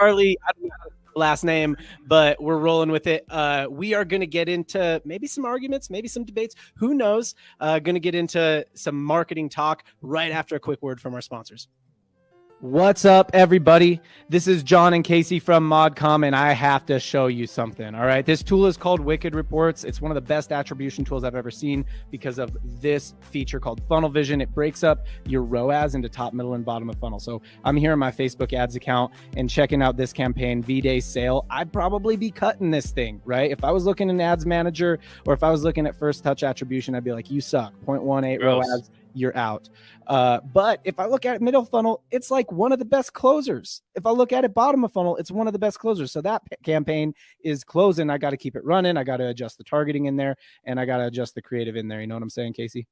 Charlie, I don't know the last name, but we're rolling with it. We are going to get into maybe some arguments, maybe some debates. Who knows? Going to get into some marketing talk right after a quick word from our sponsors. What's up, everybody? This is John and Casey from ModCom, and I have to show you something. All right, this tool is called Wicked Reports. It's one of the best attribution tools I've ever seen because of this feature called Funnel Vision. It breaks up your ROAS into top, middle, and bottom of funnel. So I'm here in my Facebook ads account and checking out this campaign, V-Day Sale. I'd probably be cutting this thing, right? If I was looking in Ads Manager or if I was looking at First Touch Attribution, I'd be like, you suck, 0.18 ROAS. You're out. But if I look at it middle funnel, it's like one of the best closers. If I look at it bottom of funnel, it's one of the best closers. So that campaign is closing. I got to keep it running. I got to adjust the targeting in there, and I got to adjust the creative in there. You know what I'm saying, Casey?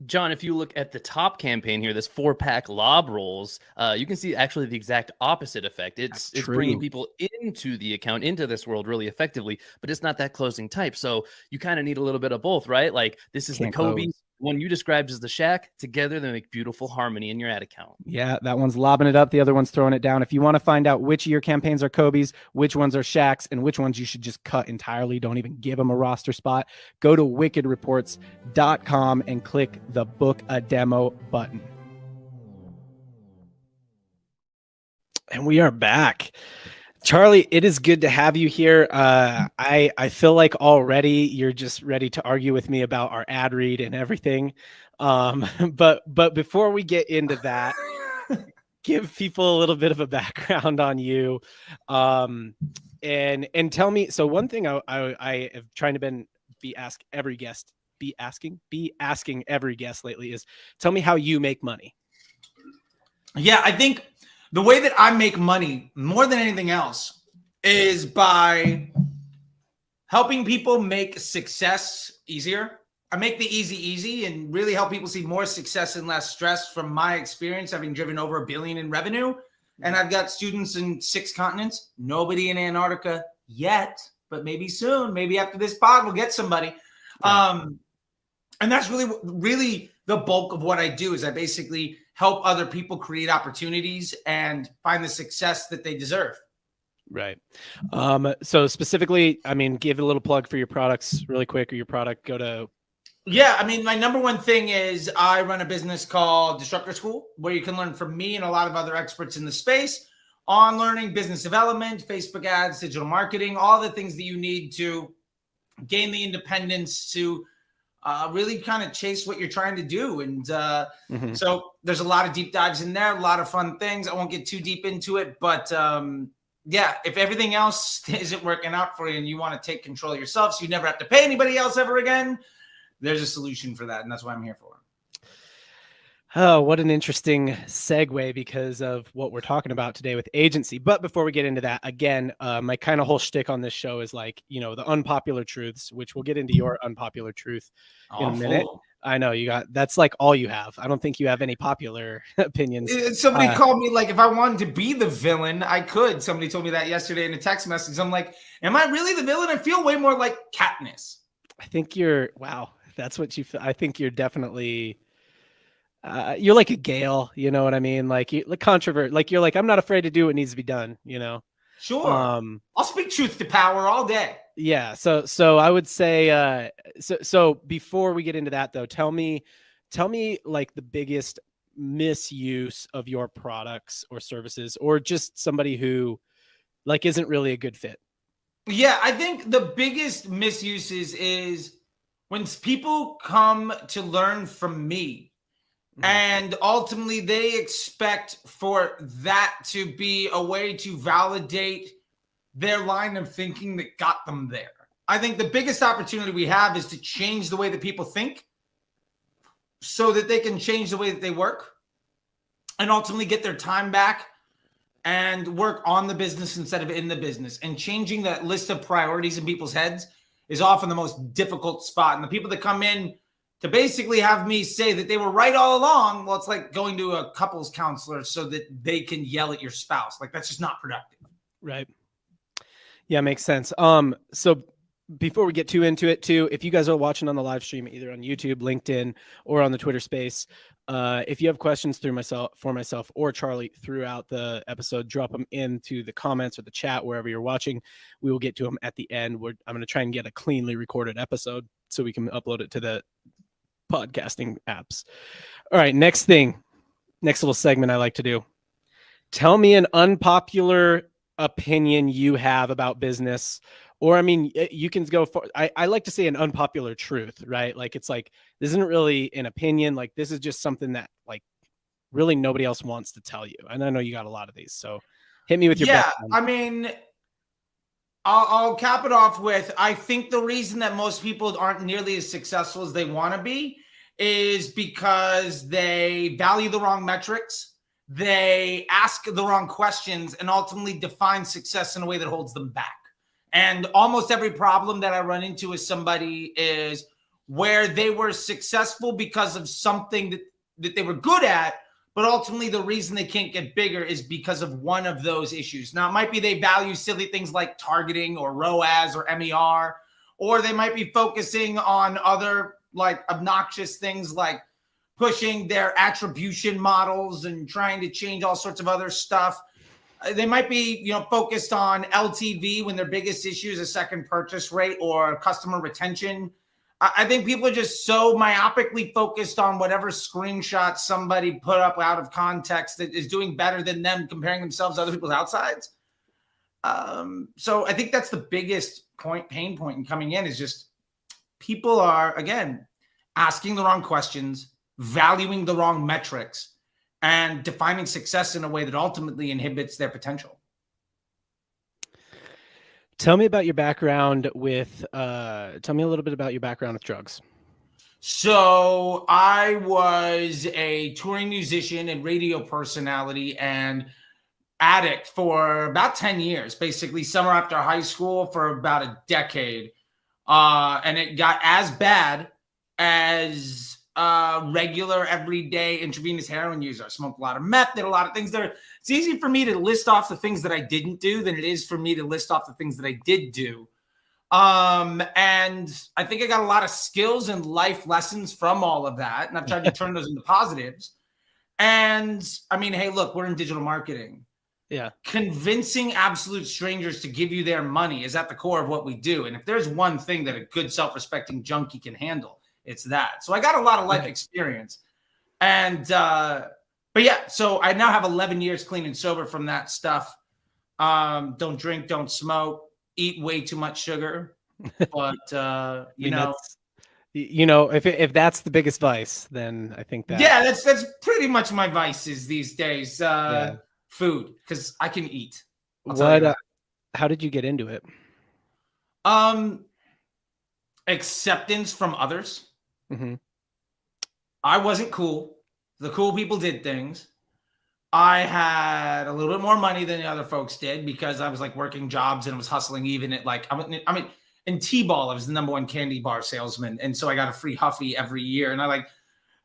John, if you look at the top campaign here, this 4-pack lob rolls, you can see actually the exact opposite effect. It's bringing people into the account, into this world really effectively, but it's not that closing type. So you kind of need a little bit of both, right? Like this is the Kobe. One you described as the Shaq. Together, they make beautiful harmony in your ad account. Yeah, that one's lobbing it up. The other one's throwing it down. If you want to find out which of your campaigns are Kobe's, which ones are Shaq's, and which ones you should just cut entirely, don't even give them a roster spot, go to wickedreports.com and click the Book a Demo button. And we are back. Charlie, it is good to have you here. I feel like already you're just ready to argue with me about our ad read and everything. But before we get into that, give people a little bit of a background on you. And tell me, so one thing I have trying to be asking every guest lately is tell me how you make money. Yeah, I think the way that I make money more than anything else is by helping people make success easier. I make the easy and really help people see more success and less stress from my experience, having driven over $1 billion in revenue. And I've got students in 6 continents, nobody in Antarctica yet, but maybe soon, maybe after this pod, we'll get somebody. Yeah. And that's really the bulk of what I do is I basically help other people create opportunities and find the success that they deserve. Right. So specifically, I mean, give a little plug for your products really quick or your product. Yeah, I mean, my number one thing is I run a business called Disruptor School, where you can learn from me and a lot of other experts in the space on learning business development, Facebook ads, digital marketing, all the things that you need to gain the independence to really kind of chase what you're trying to do. And so there's a lot of deep dives in there, a lot of fun things. I won't get too deep into it, but yeah, if everything else isn't working out for you and you want to take control of yourself so you never have to pay anybody else ever again, there's a solution for that. And that's what I'm here for. Oh, what an interesting segue because of what we're talking about today with agency. But before we get into that, again, my kind of whole shtick on this show is like, you know, the unpopular truths, which we'll get into your unpopular truth in a minute. I know that's like all you have. I don't think you have any popular opinions. Somebody called me like, if I wanted to be the villain, I could. Somebody told me that yesterday in a text message. I'm like, am I really the villain? I feel way more like Katniss. I think wow. That's what you feel. I think you're definitely... you're like a Gale, you know what I mean? Like controvert, like you're like, I'm not afraid to do what needs to be done, you know? Sure. I'll speak truth to power all day. Yeah. So I would say, so before we get into that though, tell me like the biggest misuse of your products or services, or just somebody who like isn't really a good fit. Yeah. I think the biggest misuses is when people come to learn from me. And ultimately, they expect for that to be a way to validate their line of thinking that got them there. I think the biggest opportunity we have is to change the way that people think so that they can change the way that they work and ultimately get their time back and work on the business instead of in the business. And changing that list of priorities in people's heads is often the most difficult spot. And the people that come in to basically have me say that they were right all along, well, it's like going to a couples counselor so that they can yell at your spouse. Like, that's just not productive. Right. Yeah, makes sense. So before we get too into it too, if you guys are watching on the live stream, either on YouTube, LinkedIn, or on the Twitter space, if you have questions for myself or Charlie throughout the episode, drop them into the comments or the chat, wherever you're watching. We will get to them at the end. I'm going to try and get a cleanly recorded episode so we can upload it to the podcasting apps. All right. Next little segment I like to do. Tell me an unpopular opinion you have about business. Or, I mean, you can go for, I like to say an unpopular truth, right? Like, it's like, this isn't really an opinion. Like, this is just something that, like, really nobody else wants to tell you. And I know you got a lot of these. So hit me with your best one. I mean, I'll cap it off with, I think the reason that most people aren't nearly as successful as they want to be is because they value the wrong metrics. They ask the wrong questions and ultimately define success in a way that holds them back. And almost every problem that I run into with somebody is where they were successful because of something that they were good at, but ultimately the reason they can't get bigger is because of one of those issues. Now, it might be they value silly things like targeting or ROAS or MER, or they might be focusing on other like obnoxious things like pushing their attribution models and trying to change all sorts of other stuff. They might be, focused on LTV when their biggest issue is a second purchase rate or customer retention. I think people are just so myopically focused on whatever screenshot somebody put up out of context that is doing better than them, comparing themselves to other people's outsides. So I think that's the biggest pain point in coming in is just people are, again, asking the wrong questions, valuing the wrong metrics, and defining success in a way that ultimately inhibits their potential. Tell me about your background with, tell me a little bit about your background with drugs. So I was a touring musician and radio personality and addict for about 10 years, basically summer after high school for about a decade. And it got as bad as regular everyday intravenous heroin user. I smoked a lot of meth, did a lot of things there. It's easy for me to list off the things that I didn't do than it is for me to list off the things that I did do. And I think I got a lot of skills and life lessons from all of that. And I've tried to turn those into positives. And I mean, hey, look, we're in digital marketing. Yeah. Convincing absolute strangers to give you their money is at the core of what we do. And if there's one thing that a good self-respecting junkie can handle, it's that. So I got a lot of life experience. And, but yeah, so I now have 11 years clean and sober from that stuff. Don't drink, don't smoke, eat way too much sugar. But, if that's the biggest vice, then I think that. Yeah, that's pretty much my vices these days. Food, because I can eat. How did you get into it? Acceptance from others. Mm-hmm. I wasn't cool. The cool people did things. I had a little bit more money than the other folks did because I was like working jobs and was hustling even at like, in T-ball, I was the #1 candy bar salesman. And so I got a free Huffy every year. And I like,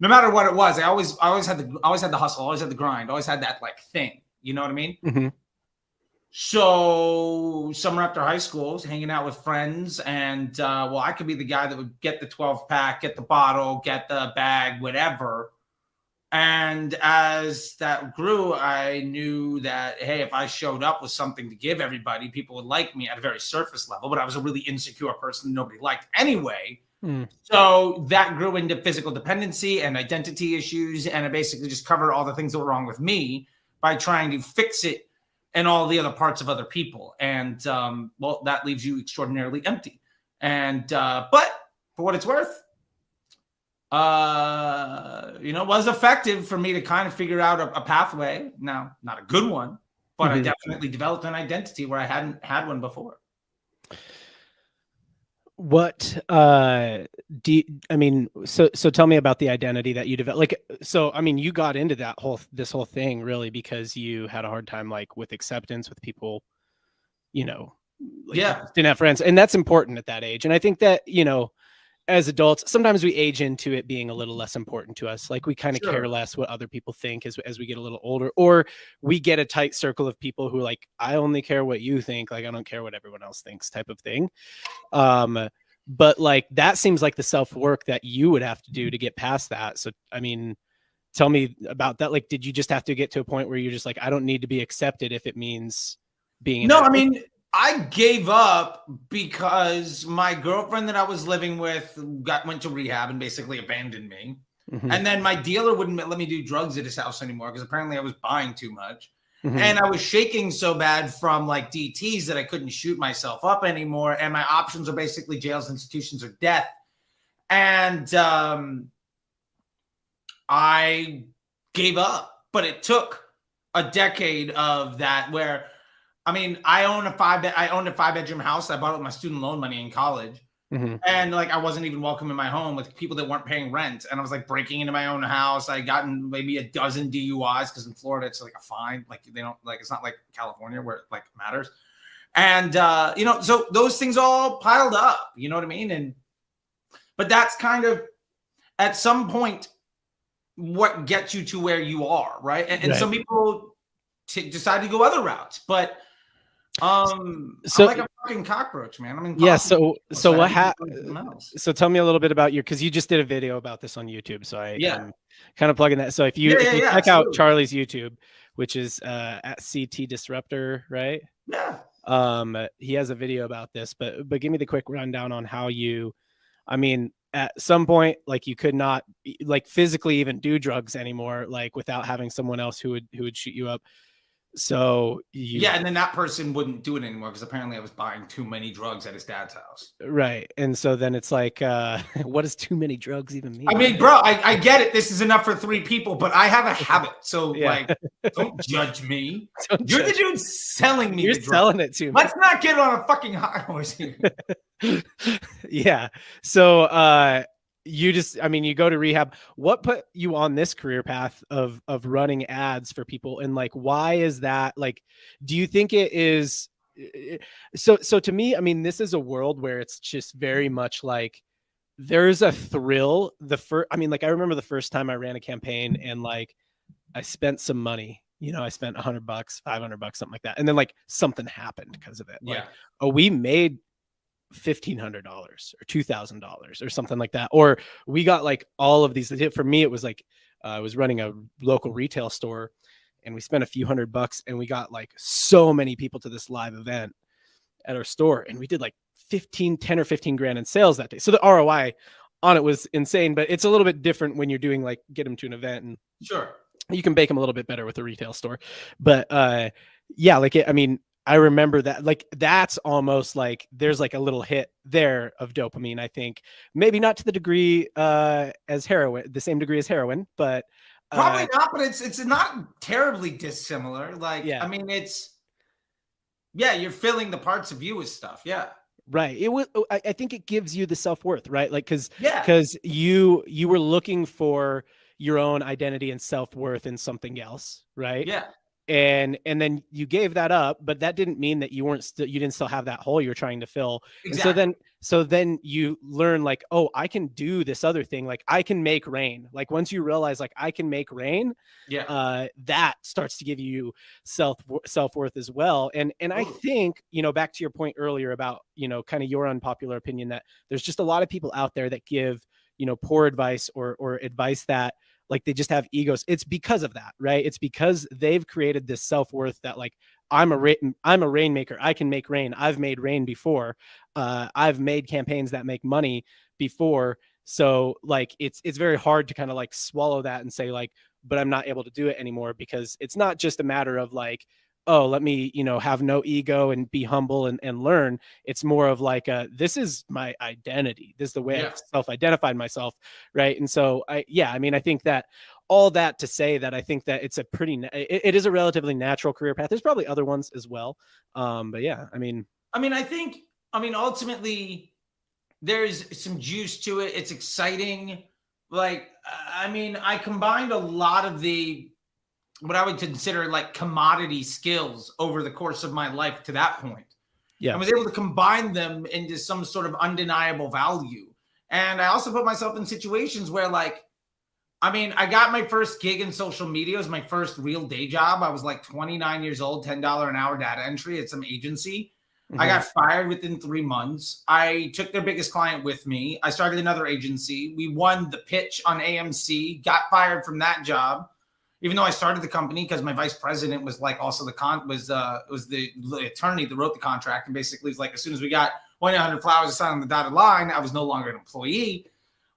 no matter what it was, I always had the hustle, always had the grind, always had that like thing. You know what I mean? Mm-hmm. So summer after high school, I was hanging out with friends and, I could be the guy that would get the 12 pack, get the bottle, get the bag, whatever. And as that grew, I knew that, hey, if I showed up with something to give everybody, people would like me at a very surface level, but I was a really insecure person nobody liked anyway. So that grew into physical dependency and identity issues. And I basically just covered all the things that were wrong with me by trying to fix it and all the other parts of other people. And, that leaves you extraordinarily empty. And, but for what it's worth, was effective for me to kind of figure out a pathway. Now, not a good one, but I definitely developed an identity where I hadn't had one before. What so tell me about the identity that you developed. You got into this whole thing really because you had a hard time like with acceptance with people, didn't have friends, and that's important at that age. And I think that, as adults, sometimes we age into it being a little less important to us. Like we kind of care less what other people think as we get a little older, or we get a tight circle of people who like, I only care what you think. Like, I don't care what everyone else thinks type of thing. But like, that seems like the self-work that you would have to do to get past that. So, I mean, tell me about that. Like, did you just have to get to a point where you're just like, I don't need to be accepted if it means being No, I mean, I gave up because my girlfriend that I was living with went to rehab and basically abandoned me. Mm-hmm. And then my dealer wouldn't let me do drugs at his house anymore because apparently I was buying too much. Mm-hmm. And I was shaking so bad from like DTs that I couldn't shoot myself up anymore. And my options are basically jails, institutions, or death. And I gave up. But it took a decade of that where, I mean, I owned a 5-bedroom house. I bought it with my student loan money in college. Mm-hmm. And like, I wasn't even welcome in my home with people that weren't paying rent. And I was like breaking into my own house. I gotten maybe a dozen DUIs because in Florida, it's like a fine. Like they don't like, it's not like California where it like matters. And, so those things all piled up, you know what I mean? But that's kind of at some point what gets you to where you are. Right. And some people decide to go other routes, but so I'm like a fucking cockroach, man. I mean, so what happened? So tell me a little bit about because you just did a video about this on YouTube. So I'm kind of plugging that. So if you check out Charlie's YouTube, which is at CT Disruptor, right? Yeah. He has a video about this, but give me the quick rundown on how I mean, at some point, like you could not like physically even do drugs anymore, like without having someone else who would shoot you up. So and then that person wouldn't do it anymore because apparently I was buying too many drugs at his dad's house. Right. And so then it's like, what does too many drugs even mean? I mean, bro, I get it. This is enough for 3 people, but I have a habit. So like, don't judge me. You're the dude selling me. You're selling it to me. Let's not get on a fucking high horse here. Yeah. So, you go to rehab. What put you on this career path of running ads for people? And like, why is that? Like, do you think it is? So to me, I mean, this is a world where it's just very much like there's a thrill. I remember the first time I ran a campaign and like I spent some money, I spent $100, $500, something like that. And then like something happened because of it. Like, we made $1,500 or $2,000 or something like that, or we got like all of these. For me, it was like I was running a local retail store and we spent a few $100 and we got like so many people to this live event at our store, and we did like 10 or 15 grand in sales that day. So the ROI on it was insane, but it's a little bit different when you're doing like get them to an event, and sure, you can bake them a little bit better with a retail store. But I remember that, like, that's almost like there's like a little hit there of dopamine. I think maybe not to the degree as heroin, the same degree as heroin, but probably not. But it's not terribly dissimilar. Like, I mean, you're filling the parts of you with stuff. Yeah. Right. I think it gives you the self-worth, right? Like, because you were looking for your own identity and self-worth in something else, right? Yeah. And then you gave that up, but that didn't mean that you didn't still have that hole you're trying to fill. Exactly. So then you learn like, oh, I can do this other thing. Like I can make rain. Like once you realize like I can make rain, that starts to give you self-worth as well. And I think, back to your point earlier about, kind of your unpopular opinion that there's just a lot of people out there that give, poor advice or advice that like they just have egos. It's because of that, right? It's because they've created this self-worth that like, I'm a rainmaker. I can make rain. I've made rain before. I've made campaigns that make money before. So like, it's very hard to kind of like swallow that and say like, but I'm not able to do it anymore, because it's not just a matter of like, oh, let me, have no ego and be humble and learn. It's more of like, this is my identity. This is the way I've self-identified myself. Right. And so I think that all that to say that I think that it's it is a relatively natural career path. There's probably other ones as well. But yeah, I think ultimately there's some juice to it. It's exciting. Like, I combined a lot of what I would consider like commodity skills over the course of my life to that point. Yeah. I was able to combine them into some sort of undeniable value. And I also put myself in situations where, like, I mean, I got my first gig in social media. It was my first real day job. I was like 29 years old, $10 an hour data entry at some agency. I got fired within 3 months. I took their biggest client with me. I started another agency. We won the pitch on AMC, got fired from that job, even though I started the company because my vice president was like also the attorney that wrote the contract. And basically it's like, as soon as we got 100 flowers to sign on the dotted line, I was no longer an employee.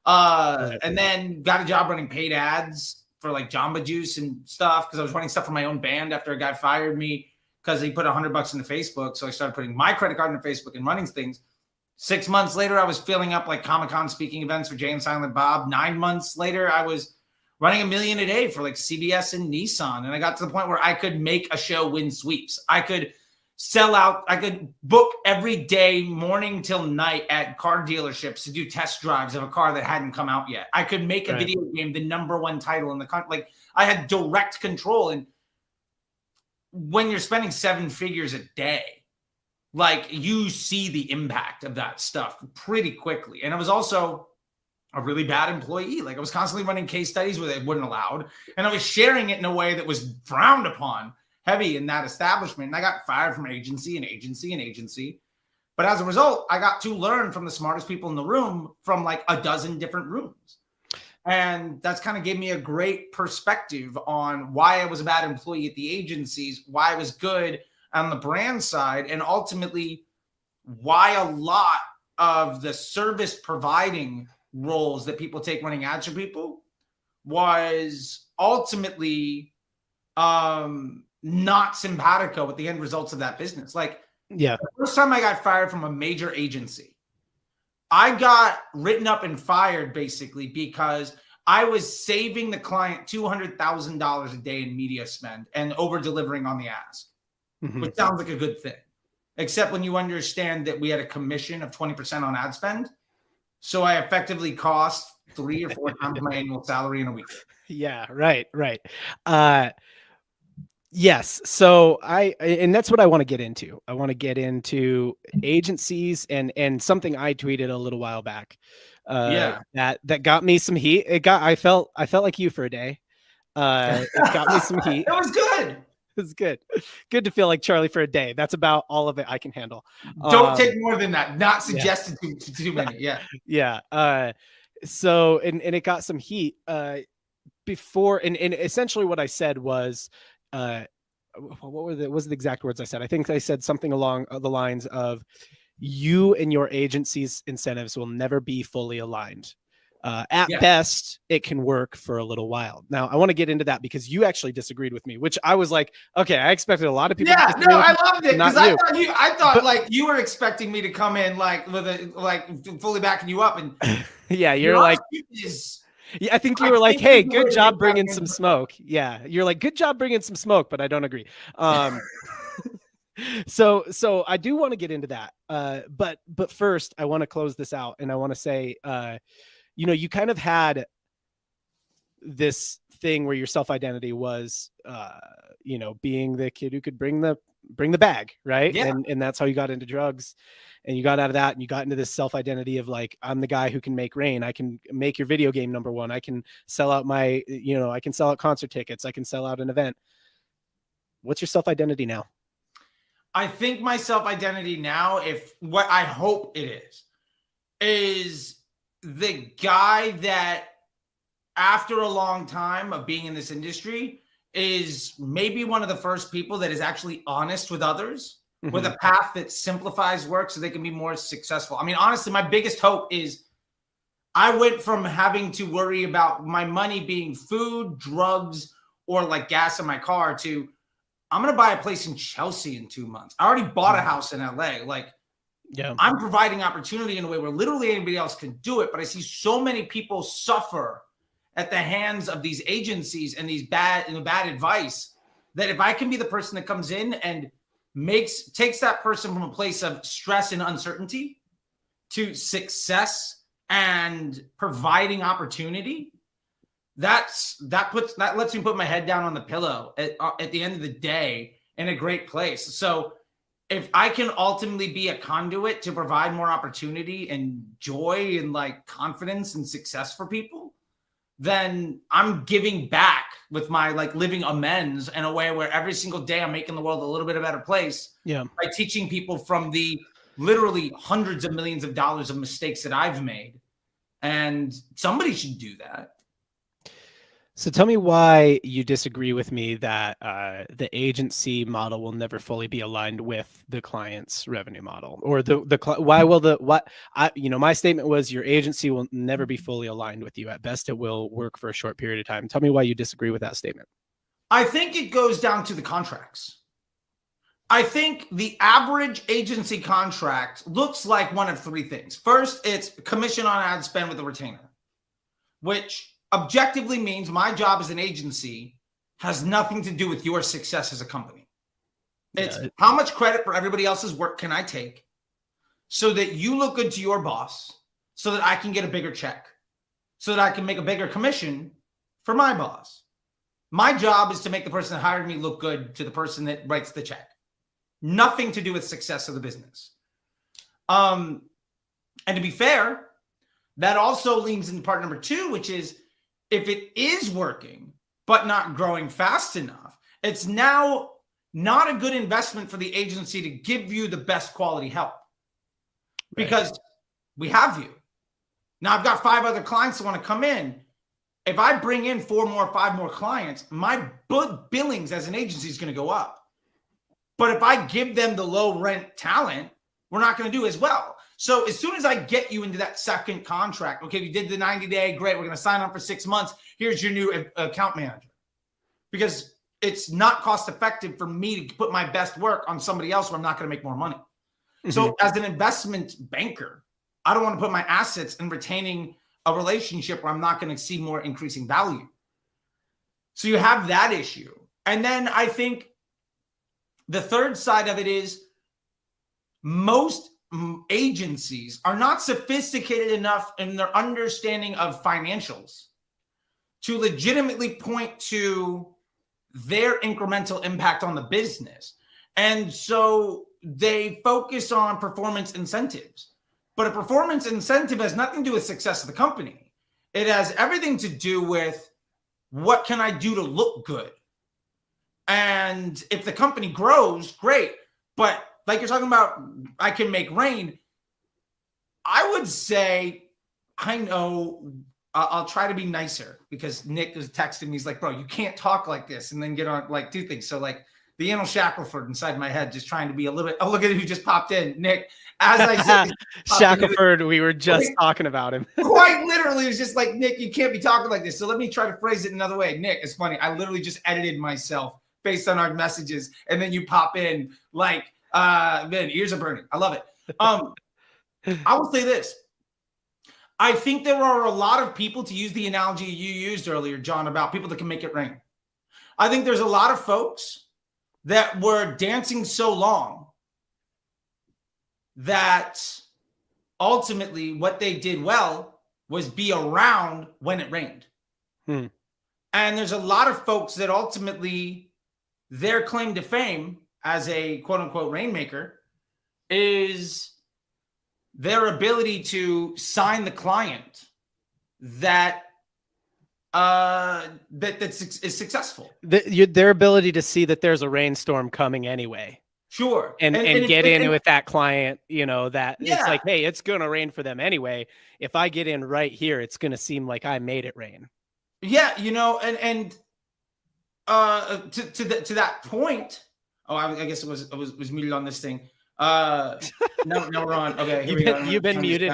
And then got a job running paid ads for like Jamba Juice and stuff because I was running stuff for my own band after a guy fired me because he put $100 into Facebook. So I started putting my credit card into Facebook and running things. 6 months later, I was filling up like Comic-Con speaking events for Jay and Silent Bob. 9 months later, I was running $1 million a day for like CBS and Nissan. And I got to the point where I could make a show win sweeps. I could sell out. I could book every day, morning till night at car dealerships to do test drives of a car that hadn't come out yet. I could make a video game the #1 title in the country. Like, I had direct control. And when you're spending 7 figures a day, like, you see the impact of that stuff pretty quickly. And I was also a really bad employee. Like, I was constantly running case studies where they wouldn't allowed, and I was sharing it in a way that was frowned upon heavy in that establishment. And I got fired from agency and agency and agency. But as a result, I got to learn from the smartest people in the room from like a dozen different rooms. And that's kind of gave me a great perspective on why I was a bad employee at the agencies, why I was good on the brand side, and ultimately why a lot of the service providing roles that people take running ads for people was ultimately not simpatico with the end results of that business. Like, the first time I got fired from a major agency, I got written up and fired basically because I was saving the client $200,000 a day in media spend and over delivering on the ask, which sounds like a good thing, except when you understand that we had a commission of 20% on ad spend. So I effectively cost 3 or 4 times my annual salary in a week. Yeah, right. Yes. So and that's what I want to get into. I want to get into agencies and something I tweeted a little while back. That got me some heat. I felt like you for a day. It got me some heat. It was good. It was good. Good to feel like Charlie for a day. That's about all of it I can handle. Don't take more than that. Not suggested too many. Yeah. Yeah. So and it got some heat before, and essentially what I said was, what was the exact words I said? I think I said something along the lines of, you and your agency's incentives will never be fully aligned. At best, it can work for a little while. Now, I want to get into that because you actually disagreed with me, which I was like, okay, I expected a lot of people. Yeah, no, I loved it because I thought like you were expecting me to come in like with a like fully backing you up, and yeah, you're like. Yeah, I think you were like, hey, good job bringing some smoke. Yeah, you're like, good job bringing some smoke, but I don't agree. So I do want to get into that. But first, I want to close this out, and I want to say, you kind of had this thing where your self-identity was, being the kid who could bring the bag, right? Yeah. And that's how you got into drugs. And you got out of that and you got into this self-identity of like, I'm the guy who can make rain. I can make your video game #1. I can sell out I can sell out concert tickets. I can sell out an event. What's your self-identity now? I think my self-identity now, if what I hope it is the guy that after a long time of being in this industry is maybe one of the first people that is actually honest with others. With a path that simplifies work so they can be more successful. I mean, honestly, my biggest hope is I went from having to worry about my money being food, drugs, or like gas in my car to I'm going to buy a place in Chelsea in 2 months. I already bought a house in LA. Like, I'm providing opportunity in a way where literally anybody else can do it. But I see so many people suffer at the hands of these agencies and these bad advice that if I can be the person that comes in and takes that person from a place of stress and uncertainty to success and providing opportunity, that lets me put my head down on the pillow at the end of the day in a great place. So if I can ultimately be a conduit to provide more opportunity and joy and like confidence and success for people, then I'm giving back with my like living amends in a way where every single day I'm making the world a little bit a better place. Yeah. By teaching people from the literally hundreds of millions of dollars of mistakes that I've made. And somebody should do that. So tell me why you disagree with me that the agency model will never fully be aligned with the client's revenue model, or my statement was your agency will never be fully aligned with you. At best, it will work for a short period of time. Tell me why you disagree with that statement. I think it goes down to the contracts. I think the average agency contract looks like one of three things. First, it's commission on ad spend with a retainer, which objectively means my job as an agency has nothing to do with your success as a company. It's how much credit for everybody else's work can I take so that you look good to your boss, so that I can get a bigger check, so that I can make a bigger commission for my boss. My job is to make the person that hired me look good to the person that writes the check. Nothing to do with success of the business. And to be fair, that also leans into part number two, which is if it is working, but not growing fast enough, it's now not a good investment for the agency to give you the best quality help because we have you. Now I've got 5 other clients that want to come in. If I bring in 5 more clients, my billings as an agency is going to go up. But if I give them the low rent talent, we're not going to do as well. So as soon as I get you into that second contract, okay, we did the 90-day, great, we're going to sign on for 6 months. Here's your new account manager. Because it's not cost effective for me to put my best work on somebody else where I'm not going to make more money. Mm-hmm. So as an investment banker, I don't want to put my assets in retaining a relationship where I'm not going to see more increasing value. So you have that issue. And then I think the third side of it is most agencies are not sophisticated enough in their understanding of financials to legitimately point to their incremental impact on the business. And so they focus on performance incentives. But a performance incentive has nothing to do with success of the company. It has everything to do with what can I do to look good? And if the company grows, great. But like you're talking about, I can make rain. I would say, I know, I'll try to be nicer because Nick was texting me. He's like, bro, you can't talk like this and then get on, like, do things. So like the Anal Shackelford inside my head, just trying to be a little bit, oh, look at who just popped in. Nick, as I said, Shackelford, we were just talking about him. Quite literally, it was just like, Nick, you can't be talking like this. So let me try to phrase it another way. Nick, it's funny. I literally just edited myself based on our messages. And then you pop in like, man, ears are burning. I love it. I will say this. I think there are a lot of people, to use the analogy you used earlier, John, about people that can make it rain. I think there's a lot of folks that were dancing so long that ultimately what they did well was be around when it rained. And there's a lot of folks that ultimately their claim to fame as a quote unquote rainmaker is their ability to sign the client that is successful. Their ability to see that there's a rainstorm coming anyway. Sure. And get in with that client, you know, that it's like, hey, it's going to rain for them anyway. If I get in right here, it's going to seem like I made it rain. Yeah. You know, and to that point, I guess it was muted on this thing. No, we're on. Okay. You've been muted.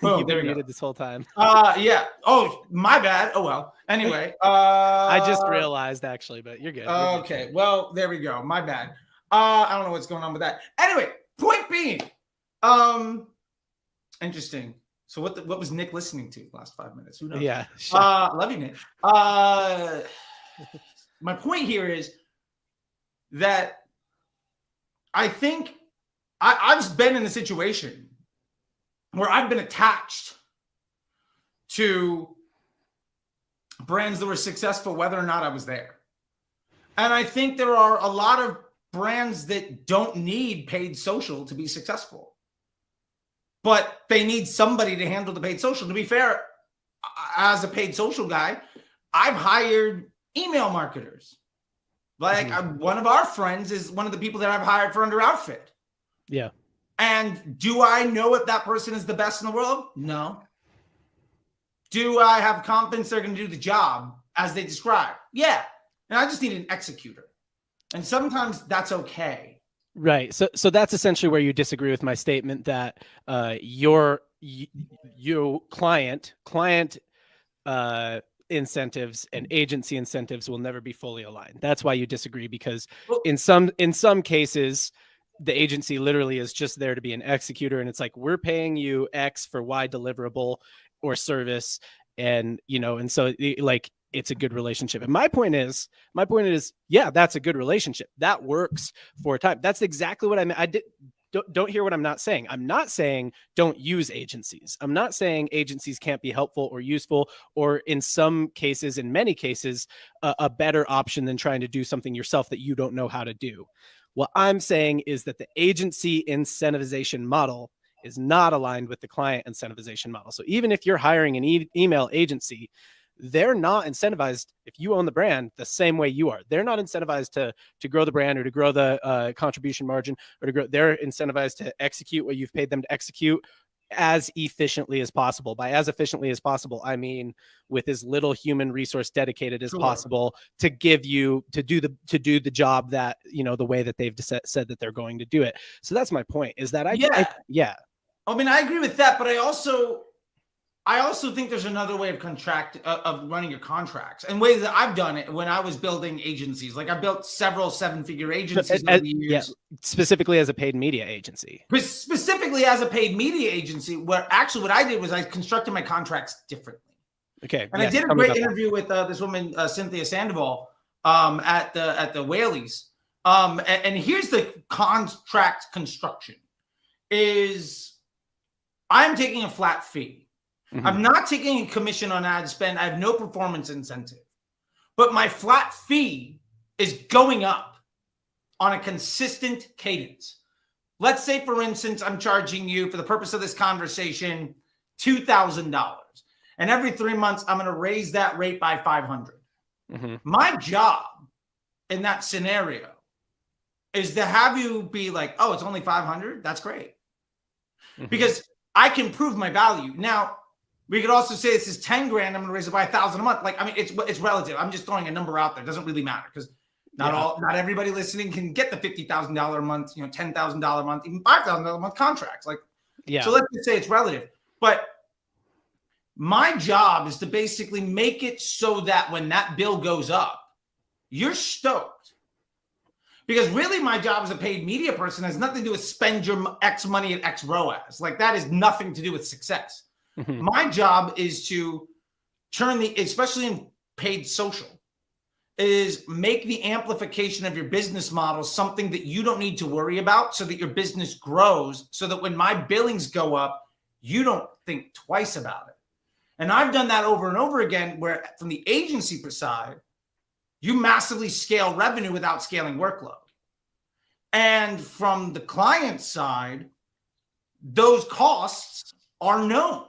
Boom, You've been muted this whole time. Yeah. Oh, my bad. Oh, well. Anyway. I just realized actually, but you're good. Okay. Good. Well, there we go. My bad. I don't know what's going on with that. Anyway, point being, interesting. So what was Nick listening to the last 5 minutes? Who knows? Yeah. Sure. Love you, Nick. My point here is that I think I've been in a situation where I've been attached to brands that were successful, whether or not I was there. And I think there are a lot of brands that don't need paid social to be successful, but they need somebody to handle the paid social. To be fair, as a paid social guy, I've hired email marketers. Like one of our friends is one of the people that I've hired for Under Outfit. Yeah. And do I know if that person is the best in the world? No. Do I have confidence they're going to do the job as they describe? Yeah. And I just need an executor. And sometimes that's okay. Right. So that's essentially where you disagree with my statement that your client incentives and agency incentives will never be fully aligned. That's why you disagree, because in some cases, the agency literally is just there to be an executor, and it's like, we're paying you X for Y deliverable or service, and and so like it's a good relationship. And my point is, yeah, that's a good relationship. That works for a time. That's exactly what I meant. Don't hear what I'm not saying. I'm not saying don't use agencies. I'm not saying agencies can't be helpful or useful, or in some cases, in many cases, a better option than trying to do something yourself that you don't know how to do. What I'm saying is that the agency incentivization model is not aligned with the client incentivization model. So even if you're hiring an email agency, they're not incentivized, if you own the brand, the same way you are. They're not incentivized to grow the brand or to grow the contribution margin or to grow. They're incentivized to execute what you've paid them to execute as efficiently as possible. By as efficiently as possible, I mean with as little human resource dedicated as possible to give you to do the job that the way that they've said that they're going to do it. So that's my point. Is that I mean, I agree with that, but I also think there's another way of running your contracts, and ways that I've done it when I was building agencies. Like I built several 7-figure agencies over the years. Yeah, specifically as a paid media agency. Specifically as a paid media agency, where actually what I did was I constructed my contracts differently. Okay. And I did a great interview with this woman, Cynthia Sandoval, at the Whaleys. And here's the contract construction: is I'm taking a flat fee. Mm-hmm. I'm not taking a commission on ad spend. I have no performance incentive, but my flat fee is going up on a consistent cadence. Let's say, for instance, I'm charging you, for the purpose of this conversation, $2,000. And every 3 months, I'm going to raise that rate by $500. Mm-hmm. My job in that scenario is to have you be like, oh, it's only $500. That's great. Mm-hmm. Because I can prove my value. Now, we could also say this is 10 grand. I'm going to raise it by $1,000 a month. Like, I mean, it's relative. I'm just throwing a number out there. It doesn't really matter, because not everybody listening can get the $50,000 a month, $10,000 a month, even $5,000 a month contracts. Like, so let's just say it's relative. But my job is to basically make it so that when that bill goes up, you're stoked. Because really, my job as a paid media person has nothing to do with spend your X money at X ROAS. Like, that is nothing to do with success. Mm-hmm. My job is to turn especially in paid social, is make the amplification of your business model something that you don't need to worry about, so that your business grows, so that when my billings go up, you don't think twice about it. And I've done that over and over again, where from the agency side, you massively scale revenue without scaling workload. And from the client side, those costs are known.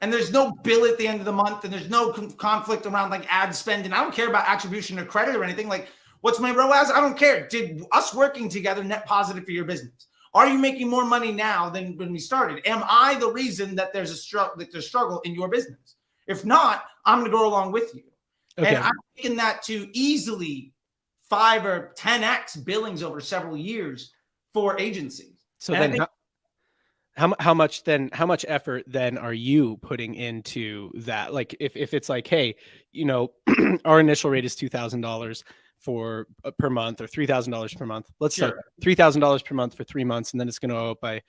And there's no bill at the end of the month, and there's no conflict around like ad spend. And I don't care about attribution or credit or anything. Like, what's my ROAS? I don't care. Did us working together net positive for your business? Are you making more money now than when we started? Am I the reason that there's a struggle in your business? If not, I'm going to go along with you. Okay. And I'm taking that to easily 5 or 10x billings over several years for agencies. So and then how much effort then are you putting into that? Like if it's like, hey, our initial rate is $2,000 per month, or $3,000 per month. Let's start $3,000 per month for 3 months, and then it's going to go up by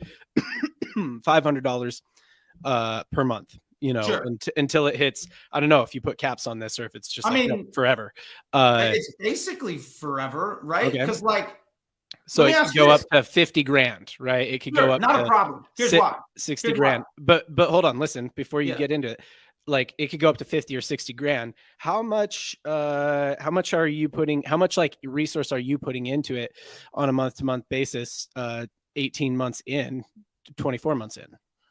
$500 per month. Until it hits, I don't know if you put caps on this or if it's just forever. It's basically forever, right? Because so it could go up to 50 grand, right? It could go up not to a problem. Here's why. 60 grand. But hold on, listen, before you get into it, like it could go up to 50 or 60 grand. How much are you putting, how much like resource are you putting into it on a month to month basis, 18 months in, 24 months in?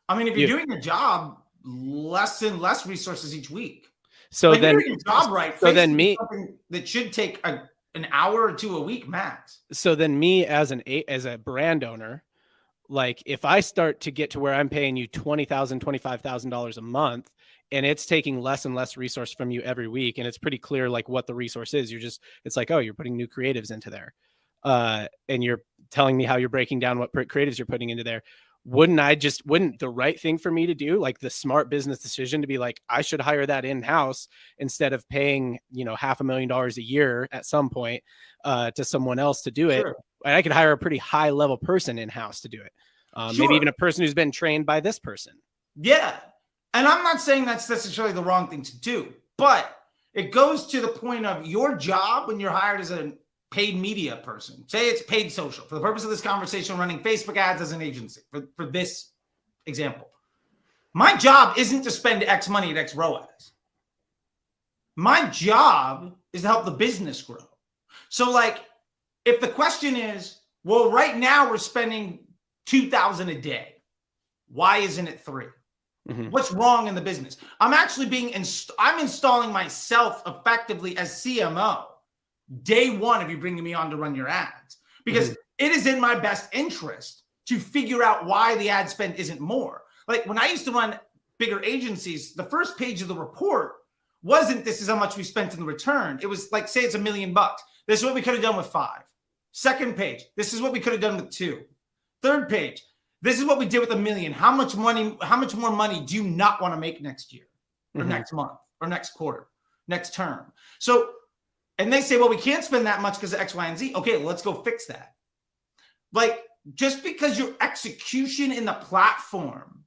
I mean, if you're doing your job, less and less resources each week. So like, then, you're doing your job right. So then me, something that should take an hour or two a week max. So then me as a brand owner, like if I start to get to where I'm paying you $20,000, $25,000 a month, and it's taking less and less resource from you every week, and it's pretty clear like what the resource is. It's like, oh, you're putting new creatives into there, and you're telling me how you're breaking down what creatives you're putting into there. Wouldn't the right thing for me to do, like the smart business decision, to be like, I should hire that in-house instead of paying, $500,000 a year at some point to someone else to do it. Sure. And I could hire a pretty high level person in-house to do it. Sure. Maybe even a person who's been trained by this person. Yeah. And I'm not saying that's necessarily the wrong thing to do, but it goes to the point of your job when you're hired as a paid media person. Say it's paid social. For the purpose of this conversation, running Facebook ads as an agency, for this example. My job isn't to spend X money at X ROAS. My job is to help the business grow. So like, if the question is, well, right now we're spending $2,000 a day. Why isn't it $3,000? Mm-hmm. What's wrong in the business? I'm actually I'm installing myself effectively as CMO day one of you bringing me on to run your ads, because it is in my best interest to figure out why the ad spend isn't more. Like when I used to run bigger agencies, the first page of the report wasn't this is how much we spent in the return. It was like, say it's $1 million. This is what we could have done with 5. Second page, this is what we could have done with 2. Third page, this is what we did with $1 million. How much more money do you not want to make next year or next month or next quarter, next term? So, and they say, well, we can't spend that much because of X, Y, and Z. Okay, well, let's go fix that. Like, just because your execution in the platform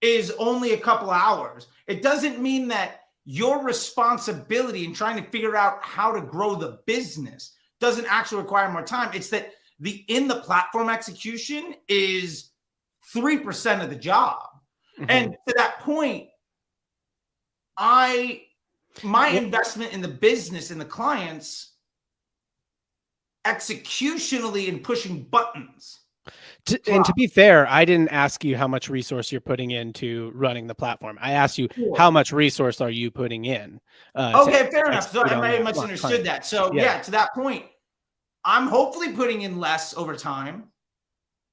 is only a couple hours, it doesn't mean that your responsibility in trying to figure out how to grow the business doesn't actually require more time. It's that the in the platform execution is 3% of the job. And to that point, my investment in the business and the clients executionally in pushing buttons. And to be fair, I didn't ask you how much resource you're putting into running the platform. I asked you, how much resource are you putting in? Okay, fair enough. So I may have misunderstood that. So yeah, to that point, I'm hopefully putting in less over time.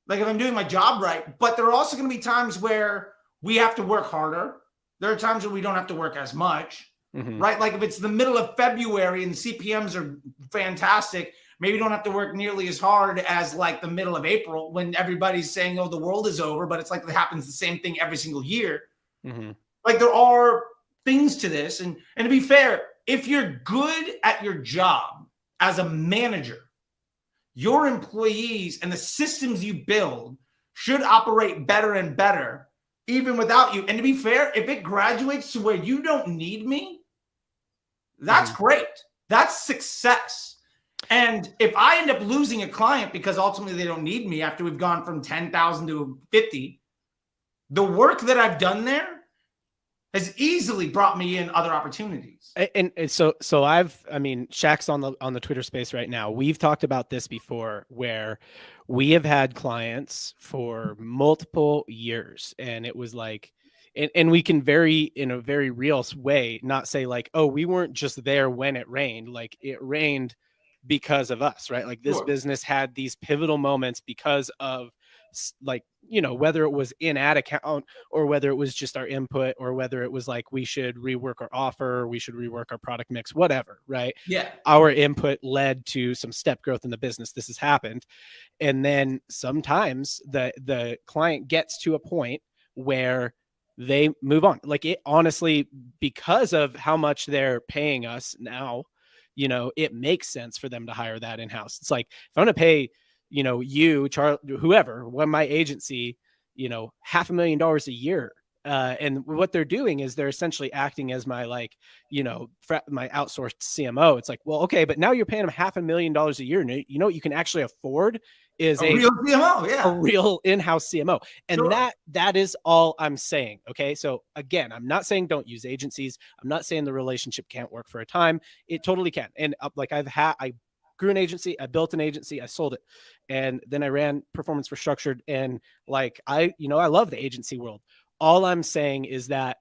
Like if I'm doing my job right, but there are also going to be times where we have to work harder. There are times where we don't have to work as much, right? Like if it's the middle of February and the CPMs are fantastic, maybe you don't have to work nearly as hard as like the middle of April when everybody's saying, oh, the world is over, but it's like it happens the same thing every single year. Like there are things to this. And to be fair, if you're good at your job as a manager, your employees and the systems you build should operate better and better, even without you. And to be fair, if it graduates to where you don't need me, that's great. That's success. And if I end up losing a client because ultimately they don't need me after we've gone from 10,000 to 50, the work that I've done there has easily brought me in other opportunities. And so Shaq's on the Twitter space right now. We've talked about this before where we have had clients for multiple years, and it was like, and we can in a very real way, not say like, oh, we weren't just there when it rained. Like it rained because of us, right? Like this business had these pivotal moments because of like, whether it was in ad account or whether it was just our input or whether it was like, we should rework our offer, we should rework our product mix, whatever, right? Yeah. Our input led to some step growth in the business. This has happened. And then sometimes the client gets to a point where they move on. Like it honestly, because of how much they're paying us now, it makes sense for them to hire that in-house. It's like, if I'm going to pay, you, Charles, whoever, my agency, $500,000 a year, And what they're doing is they're essentially acting as my, like, my outsourced CMO. It's like, well, okay, but now you're paying them $500,000 a year. And you know what you can actually afford is a real CMO, a real in-house CMO. And Sure. that is all I'm saying. Okay. So again, I'm not saying don't use agencies. I'm not saying the relationship can't work for a time. It totally can. And like I grew an agency, I built an agency, I sold it. And then I ran Performance Restructured. And like, I love the agency world. All I'm saying is that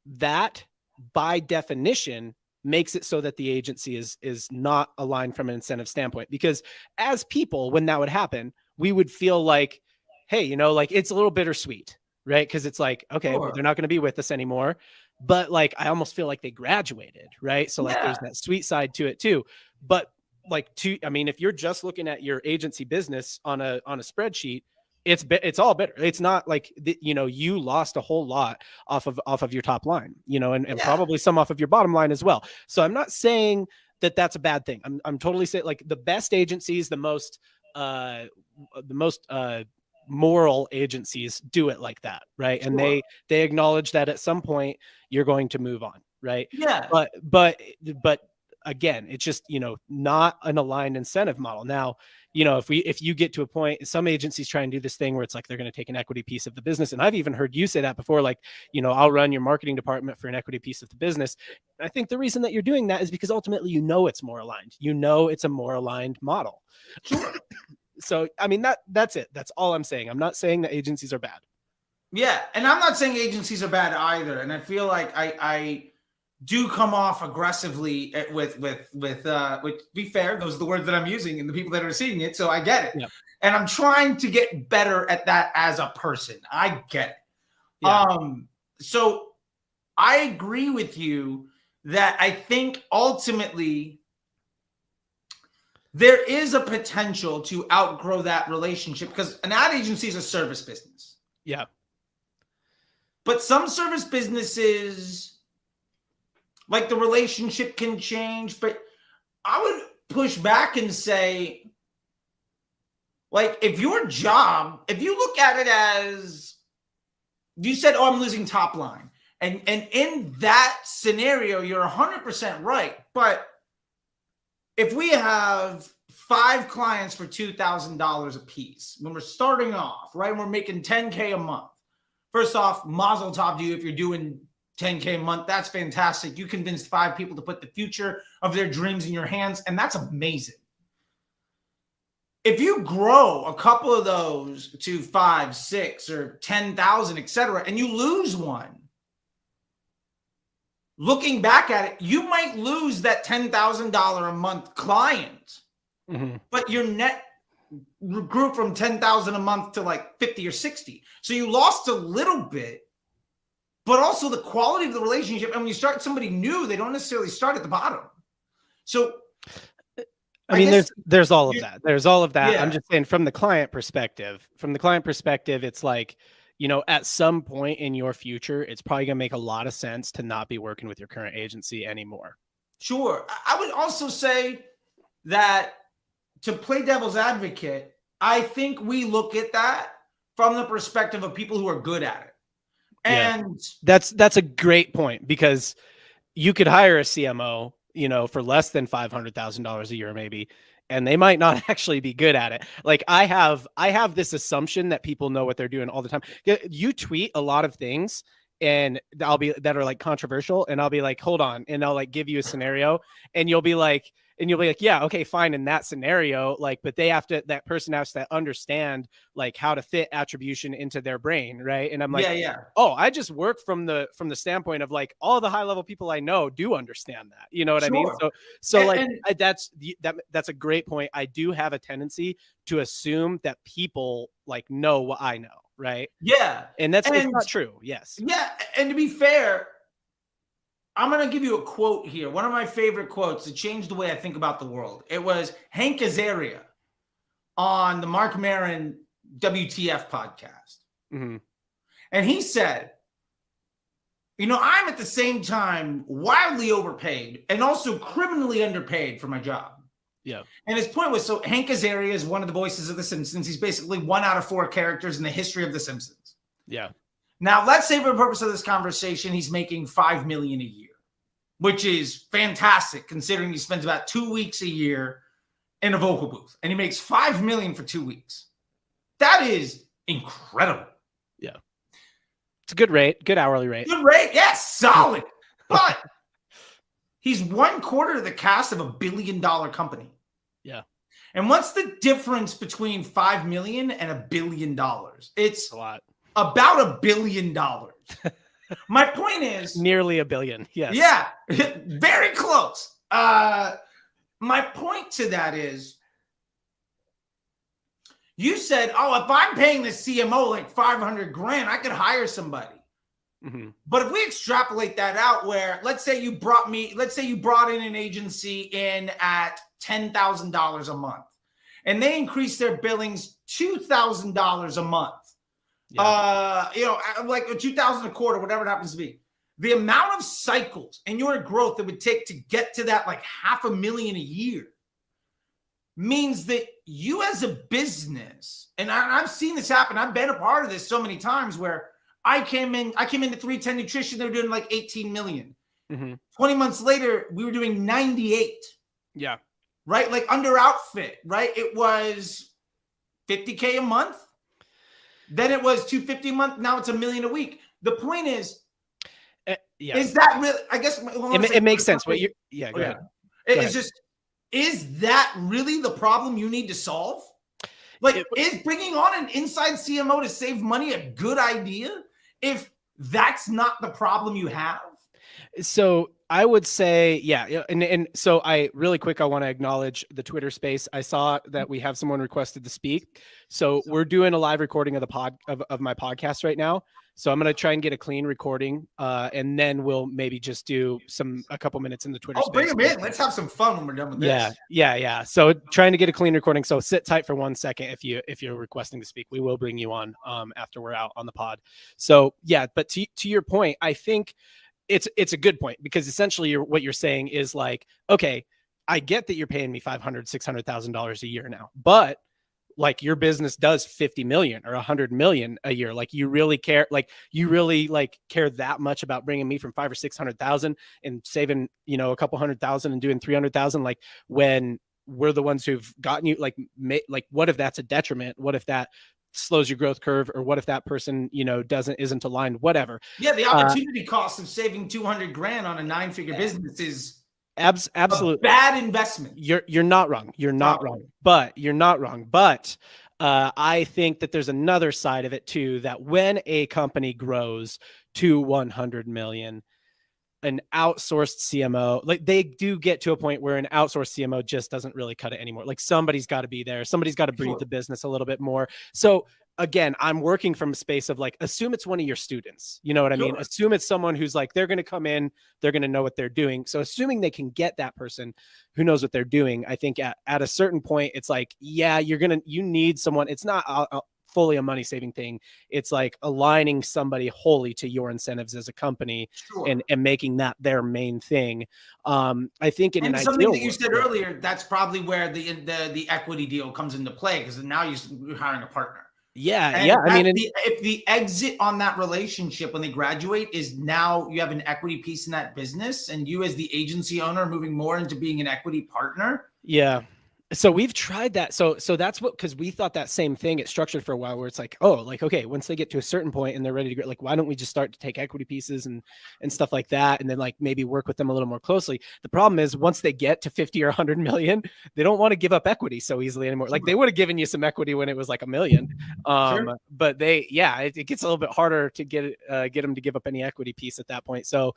by definition makes it so that the agency is not aligned from an incentive standpoint, because as people, when that would happen, we would feel like, hey, like it's a little bittersweet, right? Because it's like, okay, well, they're not going to be with us anymore, but like I almost feel like they graduated, right? So like there's that sweet side to it too. But like if you're just looking at your agency business on a spreadsheet, it's all bitter. It's not like you lost a whole lot off of your top line, and probably some off of your bottom line as well. So I'm not saying that that's a bad thing. I'm totally saying, like, the best agencies, the most moral agencies do it like that, right? And they acknowledge that at some point you're going to move on, right? Yeah. But again, it's just not an aligned incentive model. Now, if you get to a point, some agencies try and do this thing where it's like they're going to take an equity piece of the business. And I've even heard you say that before, like, I'll run your marketing department for an equity piece of the business. I think the reason that you're doing that is because ultimately, it's more aligned. It's a more aligned model. Sure. So, that's it. That's all I'm saying. I'm not saying that agencies are bad. Yeah. And I'm not saying agencies are bad either. And I feel like I do come off aggressively with be fair, those are the words that I'm using and the people that are seeing it, so I get it. Yep. And I'm trying to get better at that as a person. I get it. Yeah. So I agree with you that I think ultimately there is a potential to outgrow that relationship, because an ad agency is a service business. Yeah. But some service businesses, like, the relationship can change, but I would push back and say, like, if you look at it as, you said, oh, I'm losing top line. And in that scenario, you're 100% right. But if we have 5 clients for $2,000 a piece, when we're starting off, right, and we're making $10K a month, first off, mazel tov to you if you're doing $10K a month. That's fantastic. You convinced 5 people to put the future of their dreams in your hands, and that's amazing. If you grow a couple of those to 5, 6, or 10,000, etc., and you lose one, looking back at it, you might lose that $10,000 a month client, but your net grew from 10,000 a month to like 50 or 60. So you lost a little bit, but also the quality of the relationship. And when you start somebody new, they don't necessarily start at the bottom. So, there's all of that. There's all of that. Yeah. I'm just saying, from the client perspective, it's like, at some point in your future, it's probably going to make a lot of sense to not be working with your current agency anymore. Sure. I would also say that, to play devil's advocate, I think we look at that from the perspective of people who are good at it. And that's a great point, because you could hire a CMO, for less than $500,000 a year, maybe, and they might not actually be good at it. Like, I have this assumption that people know what they're doing all the time. You tweet a lot of things, and that are like controversial, and I'll be like, hold on, and I'll like give you a scenario, and you'll be like, yeah, okay, fine, in that scenario, like, but that person has to understand like how to fit attribution into their brain, right? And I'm like, oh, I just work from the standpoint of like, all the high level people I know do understand that, you know what I mean? That's a great point. I do have a tendency to assume that people like know what I know, right? Yeah, and it's not true. Yes. Yeah, and to be fair, I'm going to give you a quote here. One of my favorite quotes that changed the way I think about the world. It was Hank Azaria on the Mark Maron WTF podcast. And he said, I'm at the same time wildly overpaid and also criminally underpaid for my job. Yeah. And his point was, so Hank Azaria is one of the voices of The Simpsons. He's basically 1 out of 4 characters in the history of The Simpsons. Yeah. Now, let's say for the purpose of this conversation, he's making $5 million a year, which is fantastic considering he spends about 2 weeks a year in a vocal booth, and he makes $5 million for 2 weeks. That is incredible. Yeah. It's a good rate, good hourly rate. Good rate, yes, solid. But he's 1/4 of the cast of $1 billion company. Yeah. And what's the difference between 5 million and $1 billion? It's a lot. About $1 billion. My point is nearly $1 billion. Yes. Yeah, very close. My point to that is, you said, "Oh, if I'm paying the CMO like $500 grand, I could hire somebody." Mm-hmm. But if we extrapolate that out, where let's say you brought in an agency in at $10,000 a month, and they increase their billings $2,000 a month. Yeah. Like $2,000 a quarter, whatever it happens to be. The amount of cycles and your growth that would take to get to that like $500,000 a year means that you as a business, and I've seen this happen. I've been a part of this so many times where I came into 310 Nutrition. They were doing like 18 million. Mm-hmm. 20 months later, we were doing 98. Yeah. Right? Like Under Outfit, right? It was $50K a month. Then it was $250 a month. Now it's $1 million a week. The point is, is that really? I guess it makes sense. What you? Yeah, go ahead. It's just, is that really the problem you need to solve? Like, is bringing on an inside CMO to save money a good idea if that's not the problem you have? So I would say, yeah. And so I really quick, I want to acknowledge the Twitter space. I saw that we have someone requested to speak. So we're doing a live recording of the of my podcast right now. So I'm going to try and get a clean recording. And then we'll maybe just do a couple minutes in the Twitter space. Bring them in. Let's have some fun when we're done with this. Yeah. So trying to get a clean recording. So sit tight for 1 second. If you're requesting to speak, we will bring you on after we're out on the pod. So yeah, but to your point, I think it's a good point, because essentially what you're saying is like, okay, I get that you're paying me $500,000-$600,000 a year now, but like your business does 50 million or 100 million a year. Like you really care, care that much about bringing me from 500,000 or 600,000 and saving, a couple 100,000 and doing 300,000. Like when we're the ones who've gotten you, like what if that's a detriment? What if that slows your growth curve, or what if that person isn't aligned, whatever. Yeah, the opportunity cost of saving 200 grand on a 9-figure business is absolutely a bad investment. You're not wrong. You're not wrong. But I think that there's another side of it too, that when a company grows to 100 million, an outsourced CMO, like they do get to a point where an outsourced CMO just doesn't really cut it anymore. Like somebody's got to be there. Somebody's got to breathe the business a little bit more. So again, I'm working from a space of like, assume it's one of your students. You know what I mean? Assume it's someone who's like, they're going to come in, they're going to know what they're doing. So assuming they can get that person who knows what they're doing, I think at a certain point, it's like, yeah, you need someone. It's not fully a money saving thing. It's like aligning somebody wholly to your incentives as a company and making that their main thing. I think in an something that you said earlier, that's probably where the equity deal comes into play, because now you're hiring a partner. Yeah. And yeah. I mean, if the exit on that relationship when they graduate is now you have an equity piece in that business, and you as the agency owner moving more into being an equity partner. Yeah. So we've tried that. So that's because we thought that same thing. It's structured for a while where it's like, okay, once they get to a certain point and they're ready to go, like, why don't we just start to take equity pieces and stuff like that? And then like maybe work with them a little more closely. The problem is once they get to 50 or 100 million, they don't want to give up equity so easily anymore. Like they would have given you some equity when it was like $1 million. But it gets a little bit harder to get them to give up any equity piece at that point. So,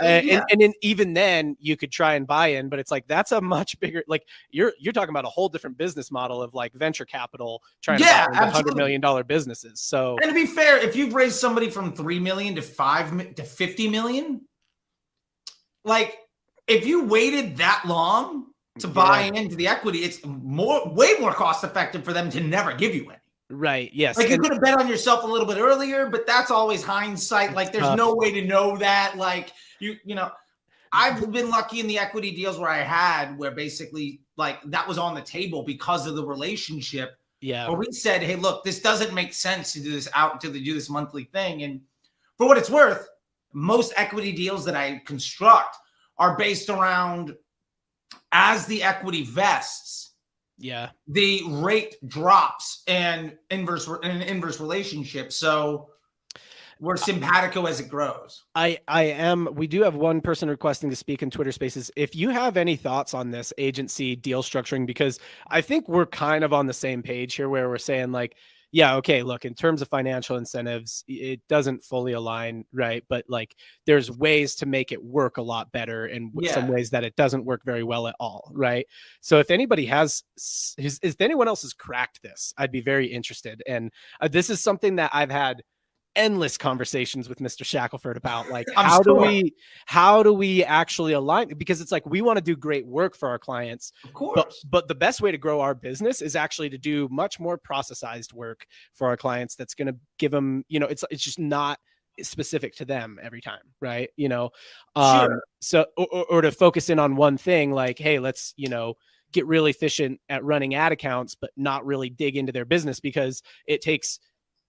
and then even then you could try and buy in, but it's like, that's a much bigger, like you're talking about a whole different business model of like venture capital trying to buy $100 million businesses. So, and to be fair, if you've raised somebody from 3 million to 5 to 50 million, like if you waited that long to buy into the equity, it's way more cost effective for them to never give you any. Right. Yes. Like you could have bet on yourself a little bit earlier, but that's always hindsight. Like there's no way to know that. Like I've been lucky in the equity deals where basically like that was on the table because of the relationship. Yeah. Where we said, hey, look, this doesn't make sense to do this monthly thing. And for what it's worth, most equity deals that I construct are based around, as the equity vests, the rate drops and inverse relationship. So we're simpatico as it grows. We do have one person requesting to speak in Twitter Spaces. If you have any thoughts on this agency deal structuring, because I think we're kind of on the same page here where we're saying like, yeah, okay, look, in terms of financial incentives, it doesn't fully align, right? But like there's ways to make it work a lot better and some ways that it doesn't work very well at all, right? So if anybody if anyone else has cracked this, I'd be very interested. And this is something that I've had endless conversations with Mr. Shackelford about, like, how do we actually align? Because it's like, we want to do great work for our clients, of course, but the best way to grow our business is actually to do much more processized work for our clients. That's going to give them, it's just not specific to them every time. Right. So, or to focus in on one thing, like, hey, let's, get really efficient at running ad accounts, but not really dig into their business, because it takes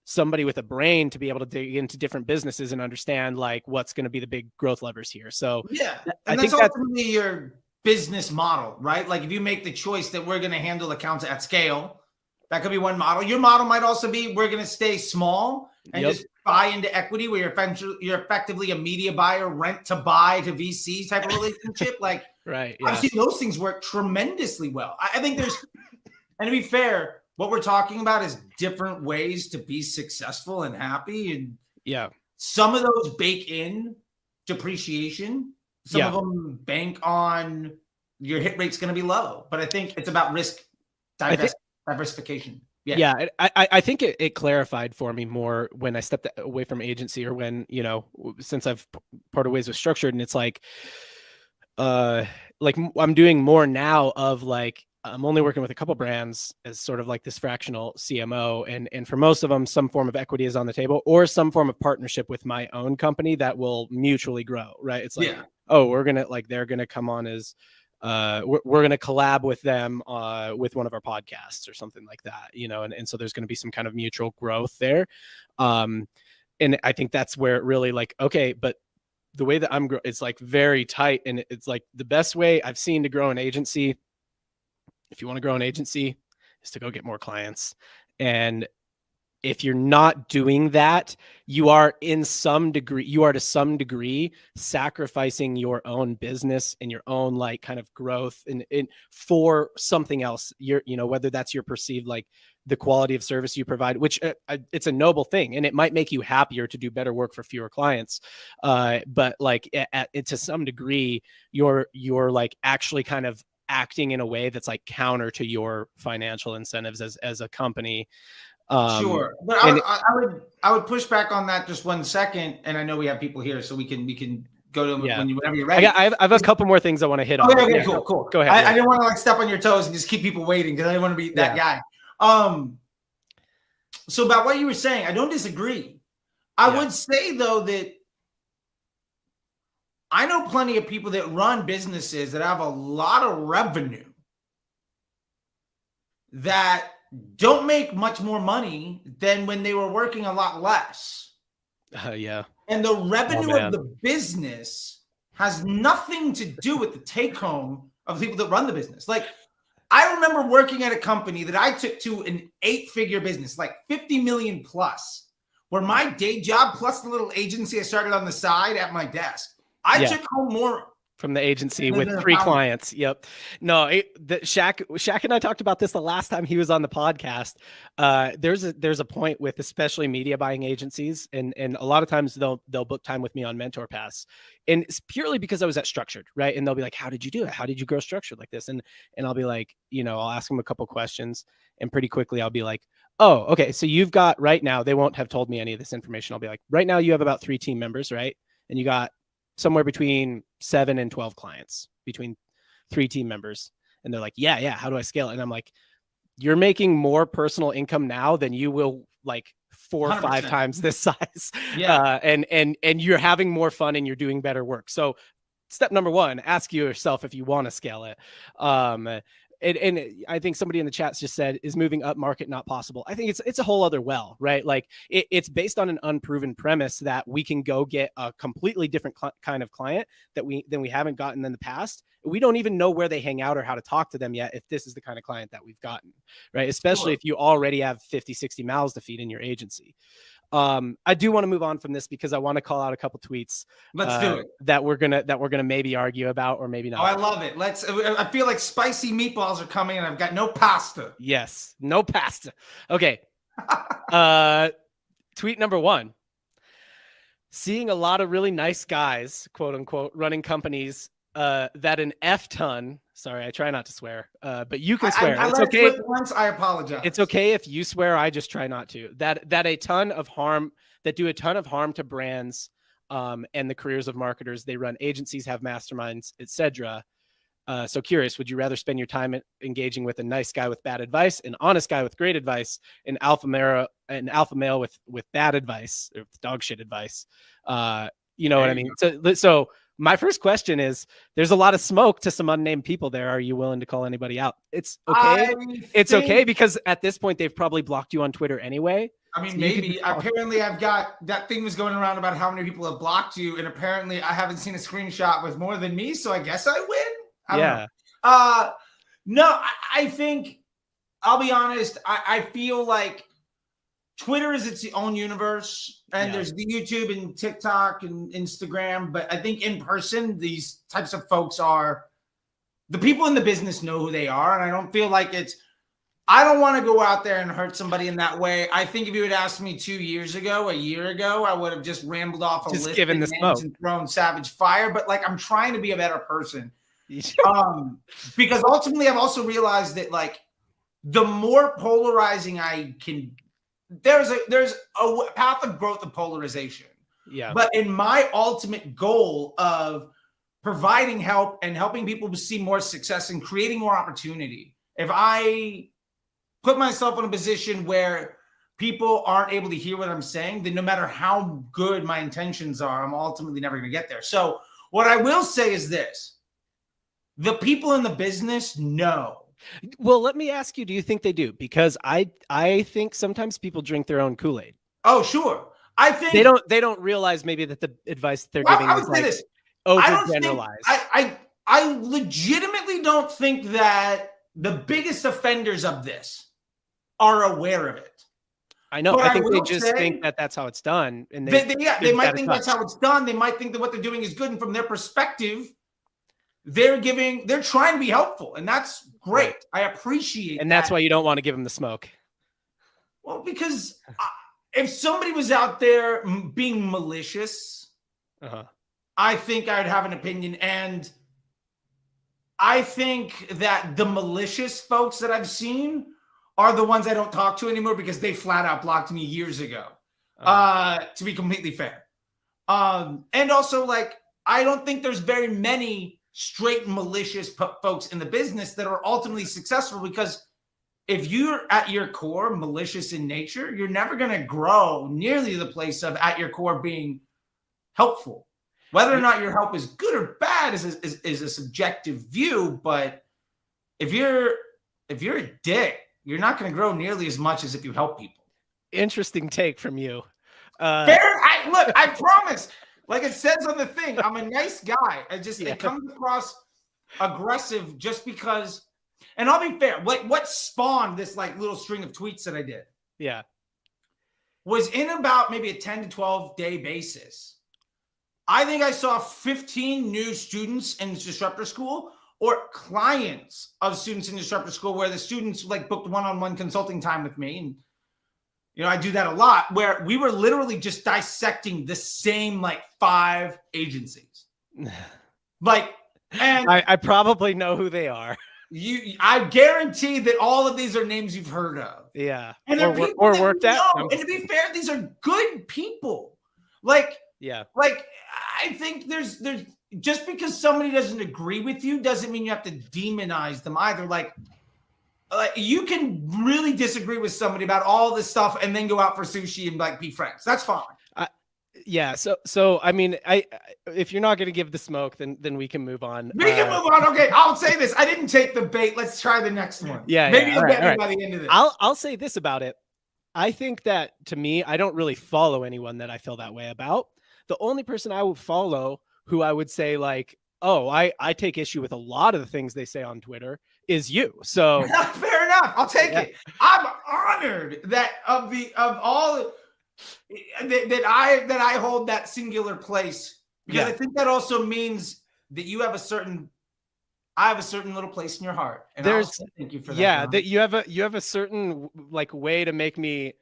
somebody with a brain to be able to dig into different businesses and understand like what's going to be the big growth levers here. So and that's ultimately your business model, right? Like if you make the choice that we're going to handle accounts at scale, that could be one model. Your model might also be, we're going to stay small and just buy into equity, where you're effectively a media buyer, rent to buy to VC type of relationship. Like, right. I've seen those things work tremendously well. I think and to be fair, what we're talking about is different ways to be successful and happy. And some of those bake in depreciation. Some of them bank on your hit rate's going to be low. But I think it's about risk diversification. I think it clarified for me more when I stepped away from agency, or when, since I've parted ways with Structured, and it's like I'm doing more now of like, I'm only working with a couple brands as sort of like this fractional CMO. And for most of them, some form of equity is on the table, or some form of partnership with my own company that will mutually grow. Right. It's like, they're going to come on as, we're going to collab with them with one of our podcasts or something like that, and so there's going to be some kind of mutual growth there. And I think that's where it really like, okay, but the way that it's like very tight, and it's like the best way I've seen to grow an agency, if you want to grow an agency, is to go get more clients. And if you're not doing that, you are to some degree sacrificing your own business and your own like kind of growth and for something else. Whether that's your perceived like the quality of service you provide, which it's a noble thing, and it might make you happier to do better work for fewer clients. But like to some degree, you're like actually kind of acting in a way that's like counter to your financial incentives as a company. Sure, but I would push back on that just 1 second, and I know we have people here, so we can go to them whenever you're ready. I have a couple more things I want to hit on. Okay, cool. Go ahead. I didn't want to like step on your toes and just keep people waiting, because I didn't want to be that guy. So about what you were saying, I don't disagree. I would say though that I know plenty of people that run businesses that have a lot of revenue that don't make much more money than when they were working a lot less. And the revenue of the business has nothing to do with the take home of the people that run the business. Like, I remember working at a company that I took to an 8-figure business, like 50 million plus, where my day job plus the little agency I started on the side at my desk, I took home more from the agency with 3 clients. Yep. No, Shaq and I talked about this the last time he was on the podcast. There's a point with especially media buying agencies, and a lot of times they'll book time with me on Mentor Pass, and it's purely because I was at Structured, right? And they'll be like, "How did you do it? How did you grow Structured like this?" And I'll be like, I'll ask them a couple questions, and pretty quickly I'll be like, "Oh, okay. So you've got right now." They won't have told me any of this information. I'll be like, "Right now you have about 3 team members, right? And you got somewhere between 7 and 12 clients, between 3 team members." And they're like, yeah. How do I scale it? And I'm like, you're making more personal income now than you will like 4 or 5 times this size. And you're having more fun and you're doing better work. So step number 1, ask yourself if you want to scale it. And I think somebody in the chats just said, is moving up market not possible? I think it's a whole other well, right? Like it's based on an unproven premise that we can go get a completely different kind of client than we haven't gotten in the past. We don't even know where they hang out or how to talk to them yet, if this is the kind of client that we've gotten, right? Especially if you already have 50, 60 mouths to feed in your agency. I do want to move on from this because I want to call out a couple tweets. Let's do it. That we're gonna maybe argue about or maybe not. Oh, I love it. I feel like spicy meatballs are coming, and I've got no pasta. Yes, no pasta. Okay. Tweet number 1. Seeing a lot of really nice guys, quote unquote, running companies that an F ton. Sorry, I try not to swear, but you can swear. It's okay. Once I apologize. It's okay if you swear. I just try not to. That do a ton of harm to brands and the careers of marketers. They run agencies, have masterminds, etc. So curious, would you rather spend your time engaging with a nice guy with bad advice, an honest guy with great advice, an alpha male with bad advice, or dog shit advice? You know what I mean? So my first question is, there's a lot of smoke to some unnamed people there. Are you willing to call anybody out? It's okay. It's okay because at this point they've probably blocked you on Twitter anyway. I mean, so maybe. Apparently I've got that thing was going around about how many people have blocked you, and apparently I haven't seen a screenshot with more than me, so I guess I win. I don't know. No, I think I'll be honest. I feel like Twitter is its own universe, and there's the YouTube and TikTok and Instagram. But I think in person, these types of folks are the people in the business know who they are. And I don't feel like I don't want to go out there and hurt somebody in that way. I think if you had asked me a year ago, I would have just rambled off a list given the smoke and thrown savage fire. But like, I'm trying to be a better person. Because ultimately I've also realized that like the more polarizing I can, there's a path of growth of polarization. Yeah. But in my ultimate goal of providing help and helping people to see more success and creating more opportunity, if I put myself in a position where people aren't able to hear what I'm saying, then no matter how good my intentions are, I'm ultimately never going to get there. So what I will say is this. The people in the business know. Well, let me ask you, do you think they do? Because I think sometimes people drink their own Kool-Aid. Oh, sure. I think they don't realize maybe that the advice they're giving is like overgeneralized. I legitimately don't think that the biggest offenders of this are aware of it. I know. I think they just think that that's how it's done. And they might think that's how it's done. They might think that what they're doing is good. And from their perspective, they're trying to be helpful, and that's great. I appreciate and that's why you don't want to give them the smoke. Well, because if somebody was out there being malicious, I think I'd have an opinion. And I think that the malicious folks that I've seen are the ones I don't talk to anymore because they flat out blocked me years ago, to be completely fair. And also, like, I don't think there's very many straight malicious folks in the business that are ultimately successful, because if you're at your core malicious in nature, you're never going to grow nearly to the place of at your core being helpful. Whether or not your help is good or bad is a subjective view, but if you're a dick, you're not going to grow nearly as much as if you help people. Interesting take from you. I promise. Like it says on the thing, I'm a nice guy. It comes across aggressive just because. And I'll be fair. What spawned this like little string of tweets that I did? Yeah, was in about maybe a 10 to 12 day basis. I think I saw 15 new students in disruptor school, or clients of students in disruptor school, where the students like booked one-on-one consulting time with me. And I do that a lot, where we were literally just dissecting the same like 5 agencies. Like, and I probably know who they are. I guarantee that all of these are names you've heard of. Yeah. And or worked out. And to be fair, these are good people. Like, yeah. Like, I think there's just because somebody doesn't agree with you doesn't mean you have to demonize them either. Like you can really disagree with somebody about all this stuff and then go out for sushi and like be friends. That's fine. Yeah. So I mean, if you're not going to give the smoke, then we can move on. We can move on. Okay, I'll say this. I didn't take the bait. Let's try the next one. Yeah. Maybe yeah. you'll get me right. by the end of this. I'll say this about it. I think that, to me, I don't really follow anyone that I feel that way about. The only person I would follow who I would say like, oh, I take issue with a lot of the things they say on Twitter is you. So fair enough. I'll take it. I'm honored that of all that I hold that singular place, because I think that also means that you have I have a certain little place in your heart. And thank you for that. Yeah, that you have a certain like way to make me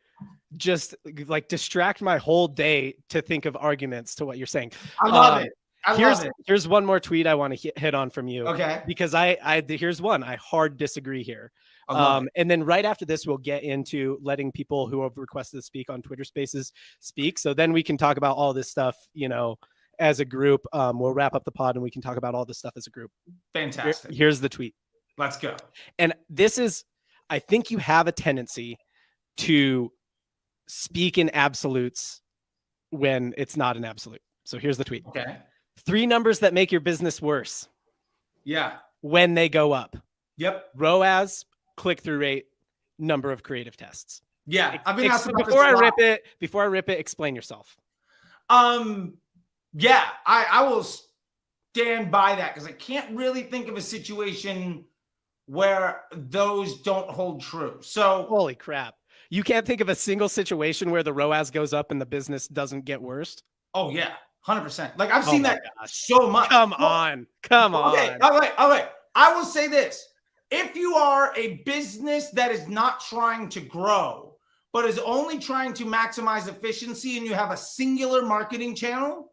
just like distract my whole day to think of arguments to what you're saying. I love it. Here's one more tweet I want to hit on from you. Okay. Because here's one. I hard disagree here. And then right after this, we'll get into letting people who have requested to speak on Twitter Spaces speak. So then we can talk about all this stuff, as a group. We'll wrap up the pod and we can talk about all this stuff as a group. Fantastic. Here's the tweet. Let's go. And this is, I think you have a tendency to speak in absolutes when it's not an absolute. So here's the tweet. Okay. 3 numbers that make your business worse. Yeah. When they go up. Yep. ROAS, click-through rate, number of creative tests. Yeah. I've been asking about before I rip it, explain yourself. Yeah, I will stand by that, because I can't really think of a situation where those don't hold true. So holy crap. You can't think of a single situation where the ROAS goes up and the business doesn't get worse? Oh yeah, 100%. Like I've seen that so much. Come on. Okay, all right. I will say this. If you are a business that is not trying to grow, but is only trying to maximize efficiency, and you have a singular marketing channel,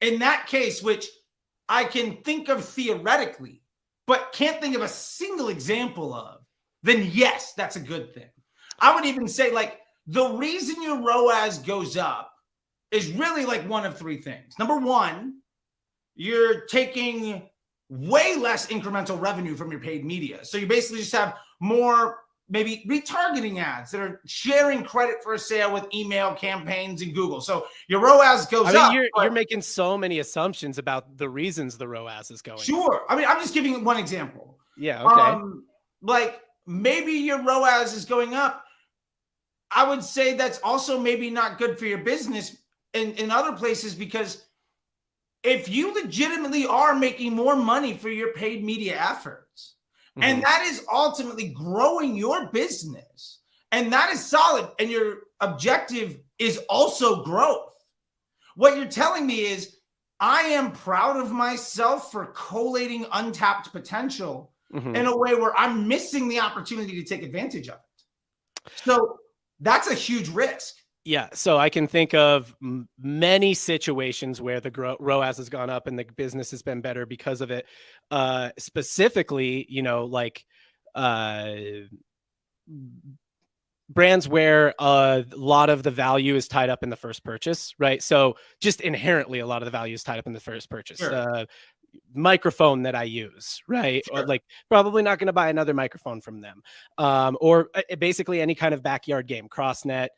in that case, which I can think of theoretically, but can't think of a single example of, then yes, that's a good thing. I would even say, like, the reason your ROAS goes up is really like one of 3 things. Number one, you're taking way less incremental revenue from your paid media. So you basically just have more maybe retargeting ads that are sharing credit for a sale with email campaigns and Google. So your ROAS goes up. You're making so many assumptions about the reasons the ROAS is going. Sure. I mean, I'm just giving one example. Yeah. Okay. Like maybe your ROAS is going up. I would say that's also maybe not good for your business in other places, because if you legitimately are making more money for your paid media efforts, and that is ultimately growing your business, and that is solid, and your objective is also growth, what you're telling me is I am proud of myself for collating untapped potential in a way where I'm missing the opportunity to take advantage of it. So that's a huge risk. Yeah. So I can think of many situations where the ROAS has gone up and the business has been better because of it. Specifically, like brands where a lot of the value is tied up in the first purchase, right? So just inherently, a lot of the value is tied up in the first purchase. Sure. Microphone that I use, right? Sure. Or like probably not going to buy another microphone from them. Or basically any kind of backyard game, crossnet,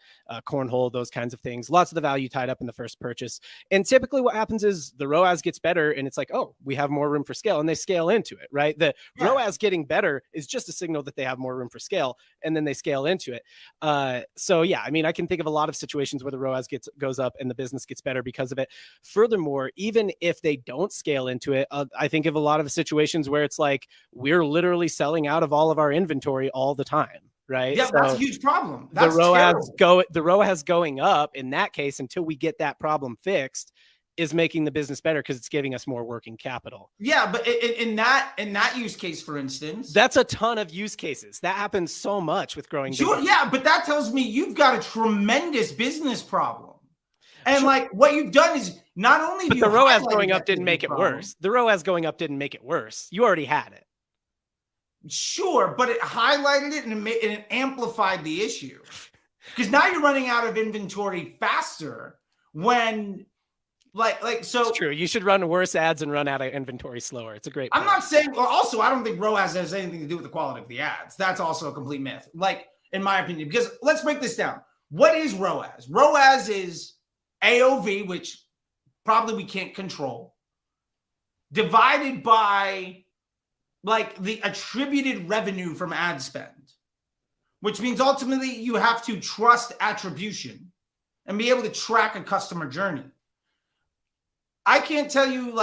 cornhole, those kinds of things. Lots of the value tied up in the first purchase. And typically what happens is the ROAS gets better and it's like, oh, we have more room for scale, and they scale into it, right? The ROAS getting better is just a signal that they have more room for scale, and then they scale into it. So yeah, I mean, I can think of a lot of situations where the ROAS goes up and the business gets better because of it. Furthermore, even if they don't scale into it, I think of a lot of situations where it's like we're literally selling out of all of our inventory all the time, right? Yeah, so that's a huge problem. That's the ROAS going up in that case until we get that problem fixed is making the business better because it's giving us more working capital. Yeah, but in that use case, for instance, that's a ton of use cases. That happens so much with growing. Sure, business. Yeah, but that tells me you've got a tremendous business problem. And like what you've done is not only the ROAS going up didn't make it worse. The ROAS going up didn't make it worse. You already had it. Sure, but it highlighted it and it amplified the issue. Because now you're running out of inventory faster when so it's true. You should run worse ads and run out of inventory slower. It's a great point. I'm not saying also I don't think ROAS has anything to do with the quality of the ads. That's also a complete myth. Like in my opinion, because let's break this down. What is ROAS? ROAS is AOV, which probably we can't control, divided by like the attributed revenue from ad spend, which means ultimately you have to trust attribution and be able to track a customer journey. I can't tell you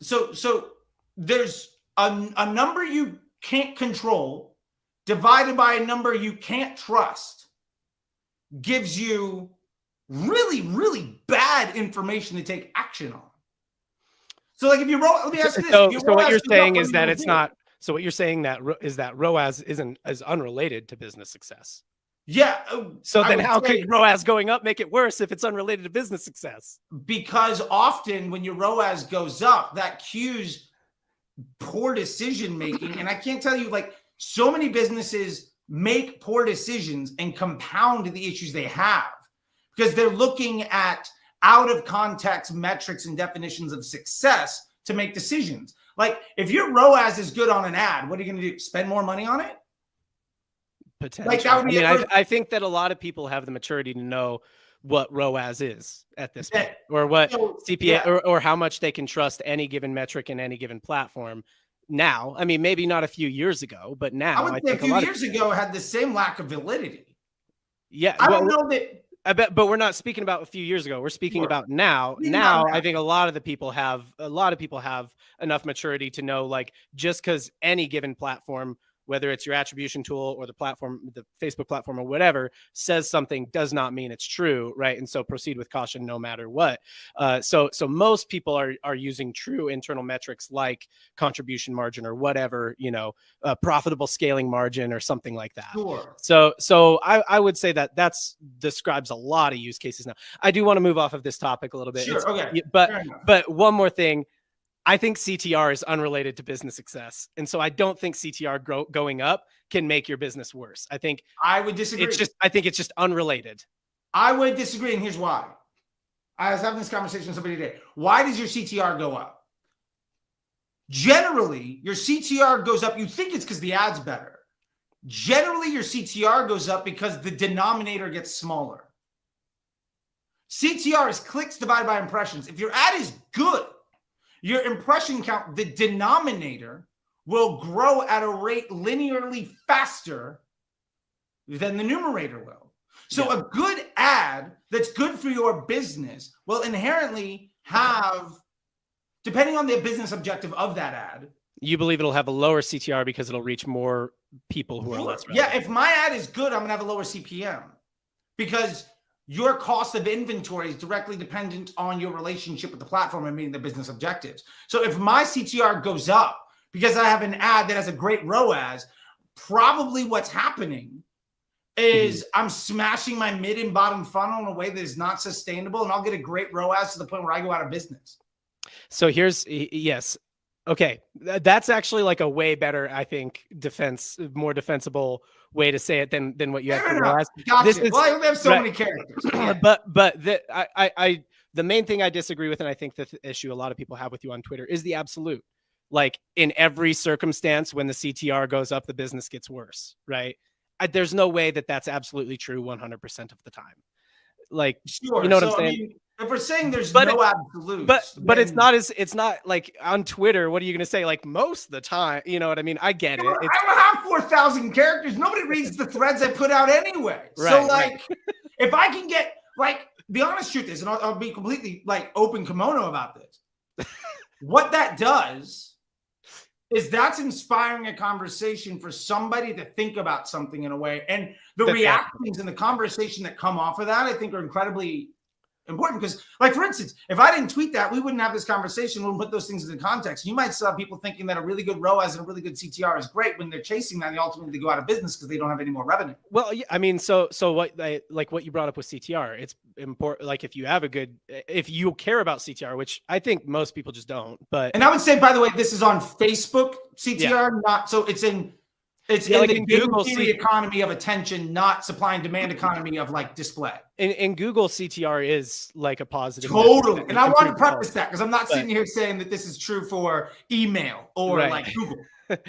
so there's a number you can't control divided by a number you can't trust gives you really, really bad information to take action on. So like if you roll, let me ask you this. So what you're saying is that it's not, so what you're saying is that ROAS isn't as unrelated to business success. Yeah. So then how could ROAS going up make it worse if it's unrelated to business success? Because often when your ROAS goes up, that cues poor decision making. And I can't tell you, like, so many businesses make poor decisions and compound the issues they have because they're looking at out of context metrics and definitions of success to make decisions. Like if your ROAS is good on an ad, what are you going to do? Spend more money on it? Potentially. Like that would be I think that a lot of people have the maturity to know what ROAS is at this point, or what CPA or how much they can trust any given metric in any given platform. Now, I mean, maybe not a few years ago, but now I think a few years ago had the same lack of validity. Yeah, I don't know that. I bet, but we're not speaking about a few years ago. We're speaking about now. Now, I think a lot of people have enough maturity to know, like, just because any given platform, whether it's your attribution tool or the platform, the Facebook platform or whatever, says something does not mean it's true, right? And so proceed with caution no matter what. So most people are using true internal metrics like contribution margin or whatever, profitable scaling margin or something like that. Sure. So I would say that describes a lot of use cases now. I do want to move off of this topic a little bit. Sure. Okay. But one more thing. I think CTR is unrelated to business success. And so I don't think CTR going up can make your business worse. I would disagree. I think it's just unrelated. I would disagree. And here's why. I was having this conversation with somebody today. Why does your CTR go up? Generally, your CTR goes up. You think it's because the ad's better. Generally, your CTR goes up because the denominator gets smaller. CTR is clicks divided by impressions. If your ad is good, your impression count, the denominator, will grow at a rate linearly faster than the numerator will. So a good ad that's good for your business will inherently have, depending on the business objective of that ad. You believe it'll have a lower CTR because it'll reach more people who are less relevant. Yeah, if my ad is good, I'm going to have a lower CPM because your cost of inventory is directly dependent on your relationship with the platform and meeting the business objectives. So if my CTR goes up because I have an ad that has a great ROAS, probably what's happening is I'm smashing my mid and bottom funnel in a way that is not sustainable, and I'll get a great ROAS to the point where I go out of business. So okay, that's actually like a way better, I think, more defensible way to say it than what you have to realize. Gotcha. Well, I have so many characters. But the main thing I disagree with, and I think the issue a lot of people have with you on Twitter is the absolute. Like in every circumstance, when the CTR goes up, the business gets worse, right? There's no way that that's absolutely true 100% of the time. Like, sure. You know what I'm saying? I mean, if we're saying there's no absolutes, but it's not like on Twitter. What are you going to say? Like most of the time, you know what I mean? I get it. I don't have 4,000 characters. Nobody reads the threads I put out anyway. Right, so like, if I can get the honest truth is, and I'll be completely like open kimono about this. What that does is that's inspiring a conversation for somebody to think about something in a way. And the reactions and the conversation that come off of that, I think, are incredibly important. Because, like, for instance, if I didn't tweet that, we wouldn't have this conversation. We wouldn't put those things into context. You might still have people thinking that a really good ROAS and a really good CTR is great. When they're chasing that, they ultimately go out of business because they don't have any more revenue. Well, yeah, I mean, so what you brought up with CTR, it's important. Like if you care about CTR, which I think most people just don't. And I would say, by the way, this is on Facebook CTR, not so it's in. It's in the Google economy of attention, not supply and demand economy of like display. In Google, CTR is like a positive. Totally. And I want to preface that because I'm not sitting here saying that this is true for email or like Google.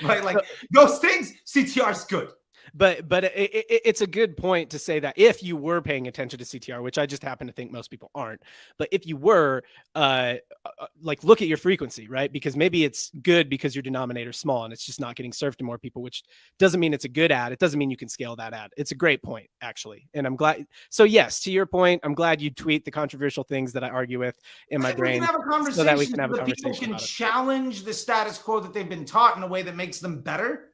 Right? Like those things, CTR is good. but it's a good point to say that if you were paying attention to CTR, which I just happen to think most people aren't, but if you were, like, look at your frequency, right? Because maybe it's good because your denominator is small and it's just not getting served to more people, which doesn't mean it's a good ad. It doesn't mean you can scale that ad. It's a great point, actually. And I'm glad. So yes, to your point, I'm glad you tweet the controversial things that I argue with in my brain, we can have a conversation so that we can have a conversation. People can challenge the status quo that they've been taught in a way that makes them better.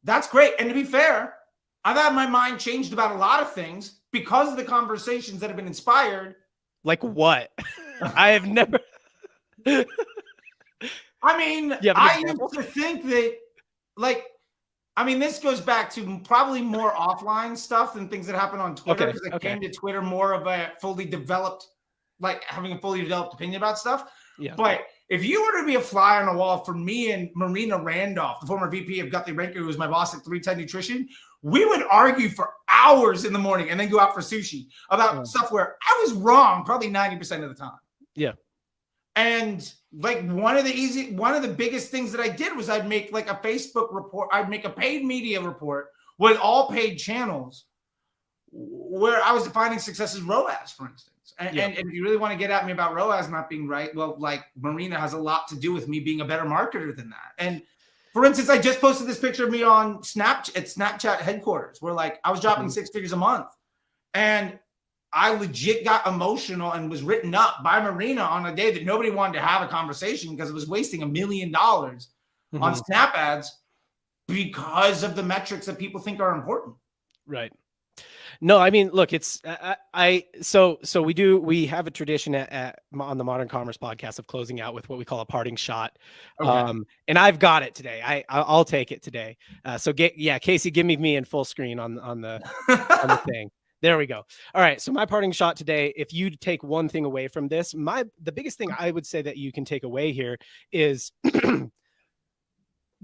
That's great. And to be fair, I've had my mind changed about a lot of things because of the conversations that have been inspired. Like what? I have never. I mean, I used to think that, like, I mean, this goes back to probably more offline stuff than things that happen on Twitter, because I came to Twitter more of a fully developed, like having a fully developed opinion about stuff. Yeah. But if you were to be a fly on the wall for me and Marina Randolph, the former VP of Guthrie Ranker, who was my boss at 310 Nutrition, we would argue for hours in the morning and then go out for sushi about stuff where I was wrong probably 90% of the time. Yeah. And like one of the biggest things that I did was I'd make like a Facebook report. I'd make a paid media report with all paid channels where I was defining success as ROAS, for instance. And if you really want to get at me about ROAS not being right, well, like Marina has a lot to do with me being a better marketer than that. And for instance, I just posted this picture of me on Snapchat headquarters where like I was dropping 6 figures a month. And I legit got emotional and was written up by Marina on a day that nobody wanted to have a conversation because it was wasting $1 million on Snap ads because of the metrics that people think are important. Right. No, I mean, look, it's so we have a tradition on the Modern Commerce podcast of closing out with what we call a parting shot. Okay. And I've got it today. I'll take it today. So Casey, give me in full screen on the on the thing. There we go. All right. So my parting shot today, if you take one thing away from this, the biggest thing I would say that you can take away here is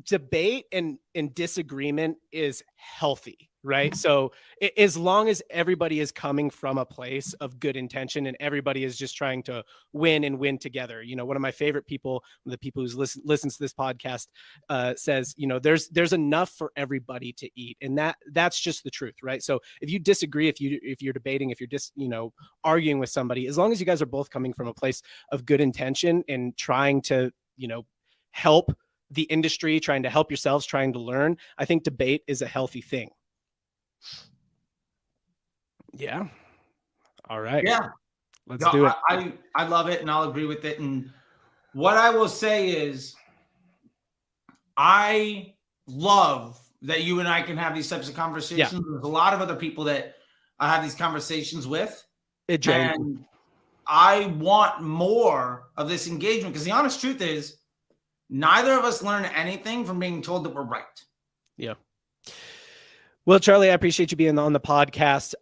debate and disagreement is healthy, right? So as long as everybody is coming from a place of good intention and everybody is just trying to win and win together. You know, one of my favorite people, the people who listens to this podcast, says, you know, there's enough for everybody to eat, and that's just the truth, right? So if you disagree, if you're debating, if you're arguing with somebody, as long as you guys are both coming from a place of good intention and trying to, help the industry, trying to help yourselves, trying to learn, I think debate is a healthy thing. Yeah. All right. Yeah. Let's do it. I love it and I'll agree with it. And what I will say is I love that you and I can have these types of conversations. Yeah. There's a lot of other people that I have these conversations with. And I want more of this engagement because the honest truth is neither of us learn anything from being told that we're right. Yeah. Well, Charlie, I appreciate you being on the podcast.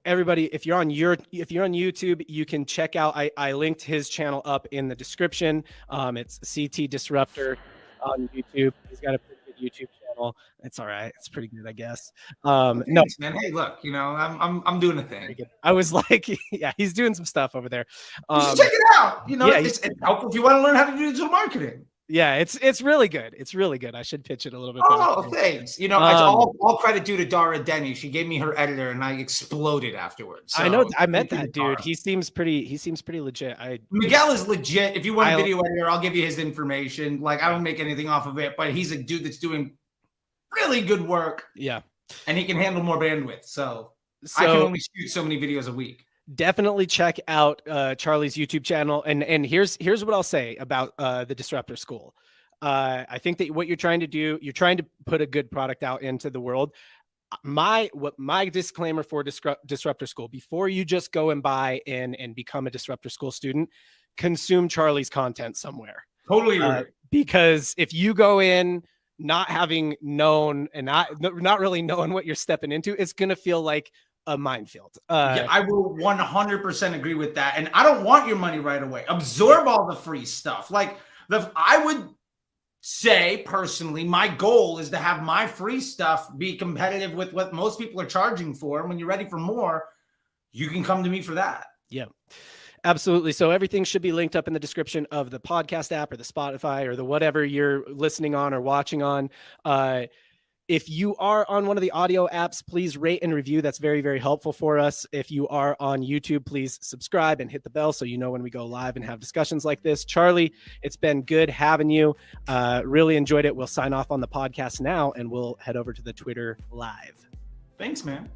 Everybody, if you're on YouTube, you can check out. I linked his channel up in the description. It's CT Disruptor on YouTube. He's got a pretty good YouTube channel. It's all right. It's pretty good, I guess. Thanks, man. Hey, look, I'm doing a thing. I was like, yeah, he's doing some stuff over there. Just check it out. It's helpful if you want to learn how to do digital marketing. Yeah, it's really good. It's really good. I should pitch it a little bit better. Oh, thanks. It's all credit due to Dara Denny. She gave me her editor, and I exploded afterwards. So, I know. I met that dude. He seems pretty legit. Miguel is legit. If you want a video editor, I'll give you his information. Like I don't make anything off of it, but he's a dude that's doing really good work. Yeah, and he can handle more bandwidth. So I can only shoot so many videos a week. Definitely check out Charlie's YouTube channel. And here's what I'll say about the Disruptor School. I think that what you're trying to do, you're trying to put a good product out into the world. My disclaimer for Disruptor School, before you just go and buy in and become a Disruptor School student, consume Charlie's content somewhere. Totally right. Because if you go in not having known and not really knowing what you're stepping into, it's going to feel like a minefield. Yeah, I will 100% agree with that. And I don't want your money right away. Absorb all the free stuff. Like I would say personally, my goal is to have my free stuff be competitive with what most people are charging for. And when you're ready for more, you can come to me for that. Yeah, absolutely. So everything should be linked up in the description of the podcast app or the Spotify or the whatever you're listening on or watching on. If you are on one of the audio apps, please rate and review. That's very, very helpful for us. If you are on YouTube, please subscribe and hit the bell so you know when we go live and have discussions like this. Charlie, it's been good having you. Really enjoyed it. We'll sign off on the podcast now, and we'll head over to the Twitter live. Thanks, man.